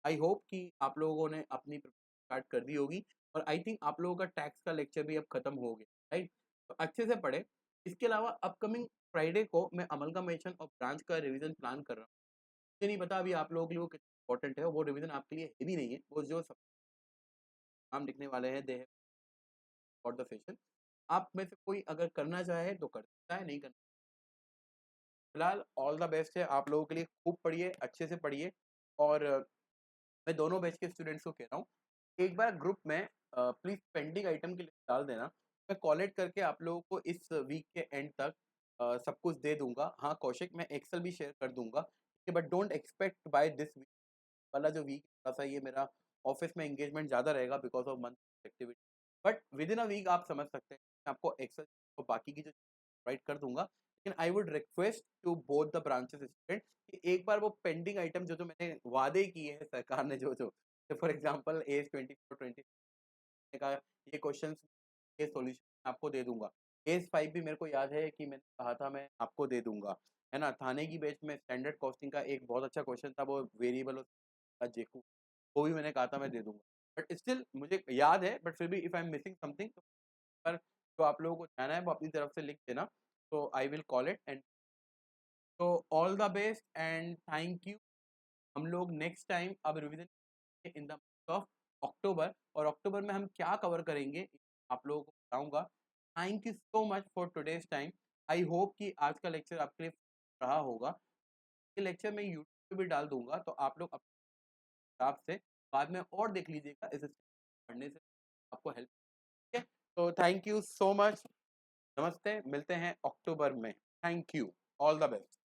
आई होप कि आप लोगों ने अपनी स्टार्ट कर दी होगी। और आई थिंक आप लोगों का टैक्स का लेक्चर भी अब खत्म हो गया, राइट। तो अच्छे से पढ़े। इसके अलावा अपकमिंग फ्राइडे को मैं अमलगामेशन और ब्रांच का रिवीजन प्लान कर रहा हूँ। मुझे नहीं पता अभी आप लोगों के लिए वो कितना इंपॉर्टेंट है, वो रिवीजन आपके लिए हेवी नहीं है, वो जो सब काम लिखने वाले हैं दे फॉर द सेशन। आप में से कोई अगर करना चाहे तो कर सकता है, नहीं करना फिलहाल ऑल द बेस्ट है आप लोगों के लिए। खूब पढ़िए, अच्छे से पढ़िए। और मैं दोनों बैच के स्टूडेंट्स को कह रहा हूँ, एक बार ग्रुप में प्लीज पेंडिंग आइटम की लिस्ट डाल देना। मैं कॉलेट करके आप लोगों को इस वीक के एंड तक सब कुछ दे दूंगा। हाँ कौशिक, मैं एक्सेल भी शेयर कर दूंगा, but don't expect by this week वाला जो वीक थोड़ा सा ये मेरा ऑफिस में एंगेजमेंट ज़्यादा रहेगा because of month activity. But within a week आप समझ सकते हैं, मैं आपको एक्सेल और बाकी की जो राइट कर दूंगा। लेकिन I would request to both the branches student कि एक बार वो पेंडिंग आइटम जो जो मैंने वादे किए हैं सरकार ने, जो जो फॉर एग्जाम्पल एज 24 20 का ये क्वेश्चन, ये सॉल्यूशन आपको दे दूंगा। एज 5 भी मेरे को याद है कि मैंने कहा था मैं आपको दे दूंगा, है ना। थाने की बेच में स्टैंडर्ड कॉस्टिंग का एक बहुत अच्छा क्वेश्चन था, वो वेरिएबल और जेकू, वो भी मैंने कहा था मैं दे दूंगा। बट स्टिल मुझे याद है, बट फिर भी if I am missing something तो पर जो आप लोगों को जाना है वो अपनी तरफ से लिख देना, तो I will call it. And तो all the best and thank you. हम लोग नेक्स्ट टाइम अब revision in the month of October, और अक्टूबर में हम क्या कवर करेंगे आप लोगों को बताऊंगा। Thank you so much for today's time. I hope कि आज का लेक्चर आपके लिए रहा होगा। ये लेक्चर मैं यूट्यूब पे भी डाल दूंगा, तो आप लोग अपने हिसाब से बाद में और देख लीजिएगा, इस पढ़ने से आपको हेल्प। ठीक है, तो थैंक यू सो मच। नमस्ते, मिलते हैं अक्टूबर में। Thank you, all the best.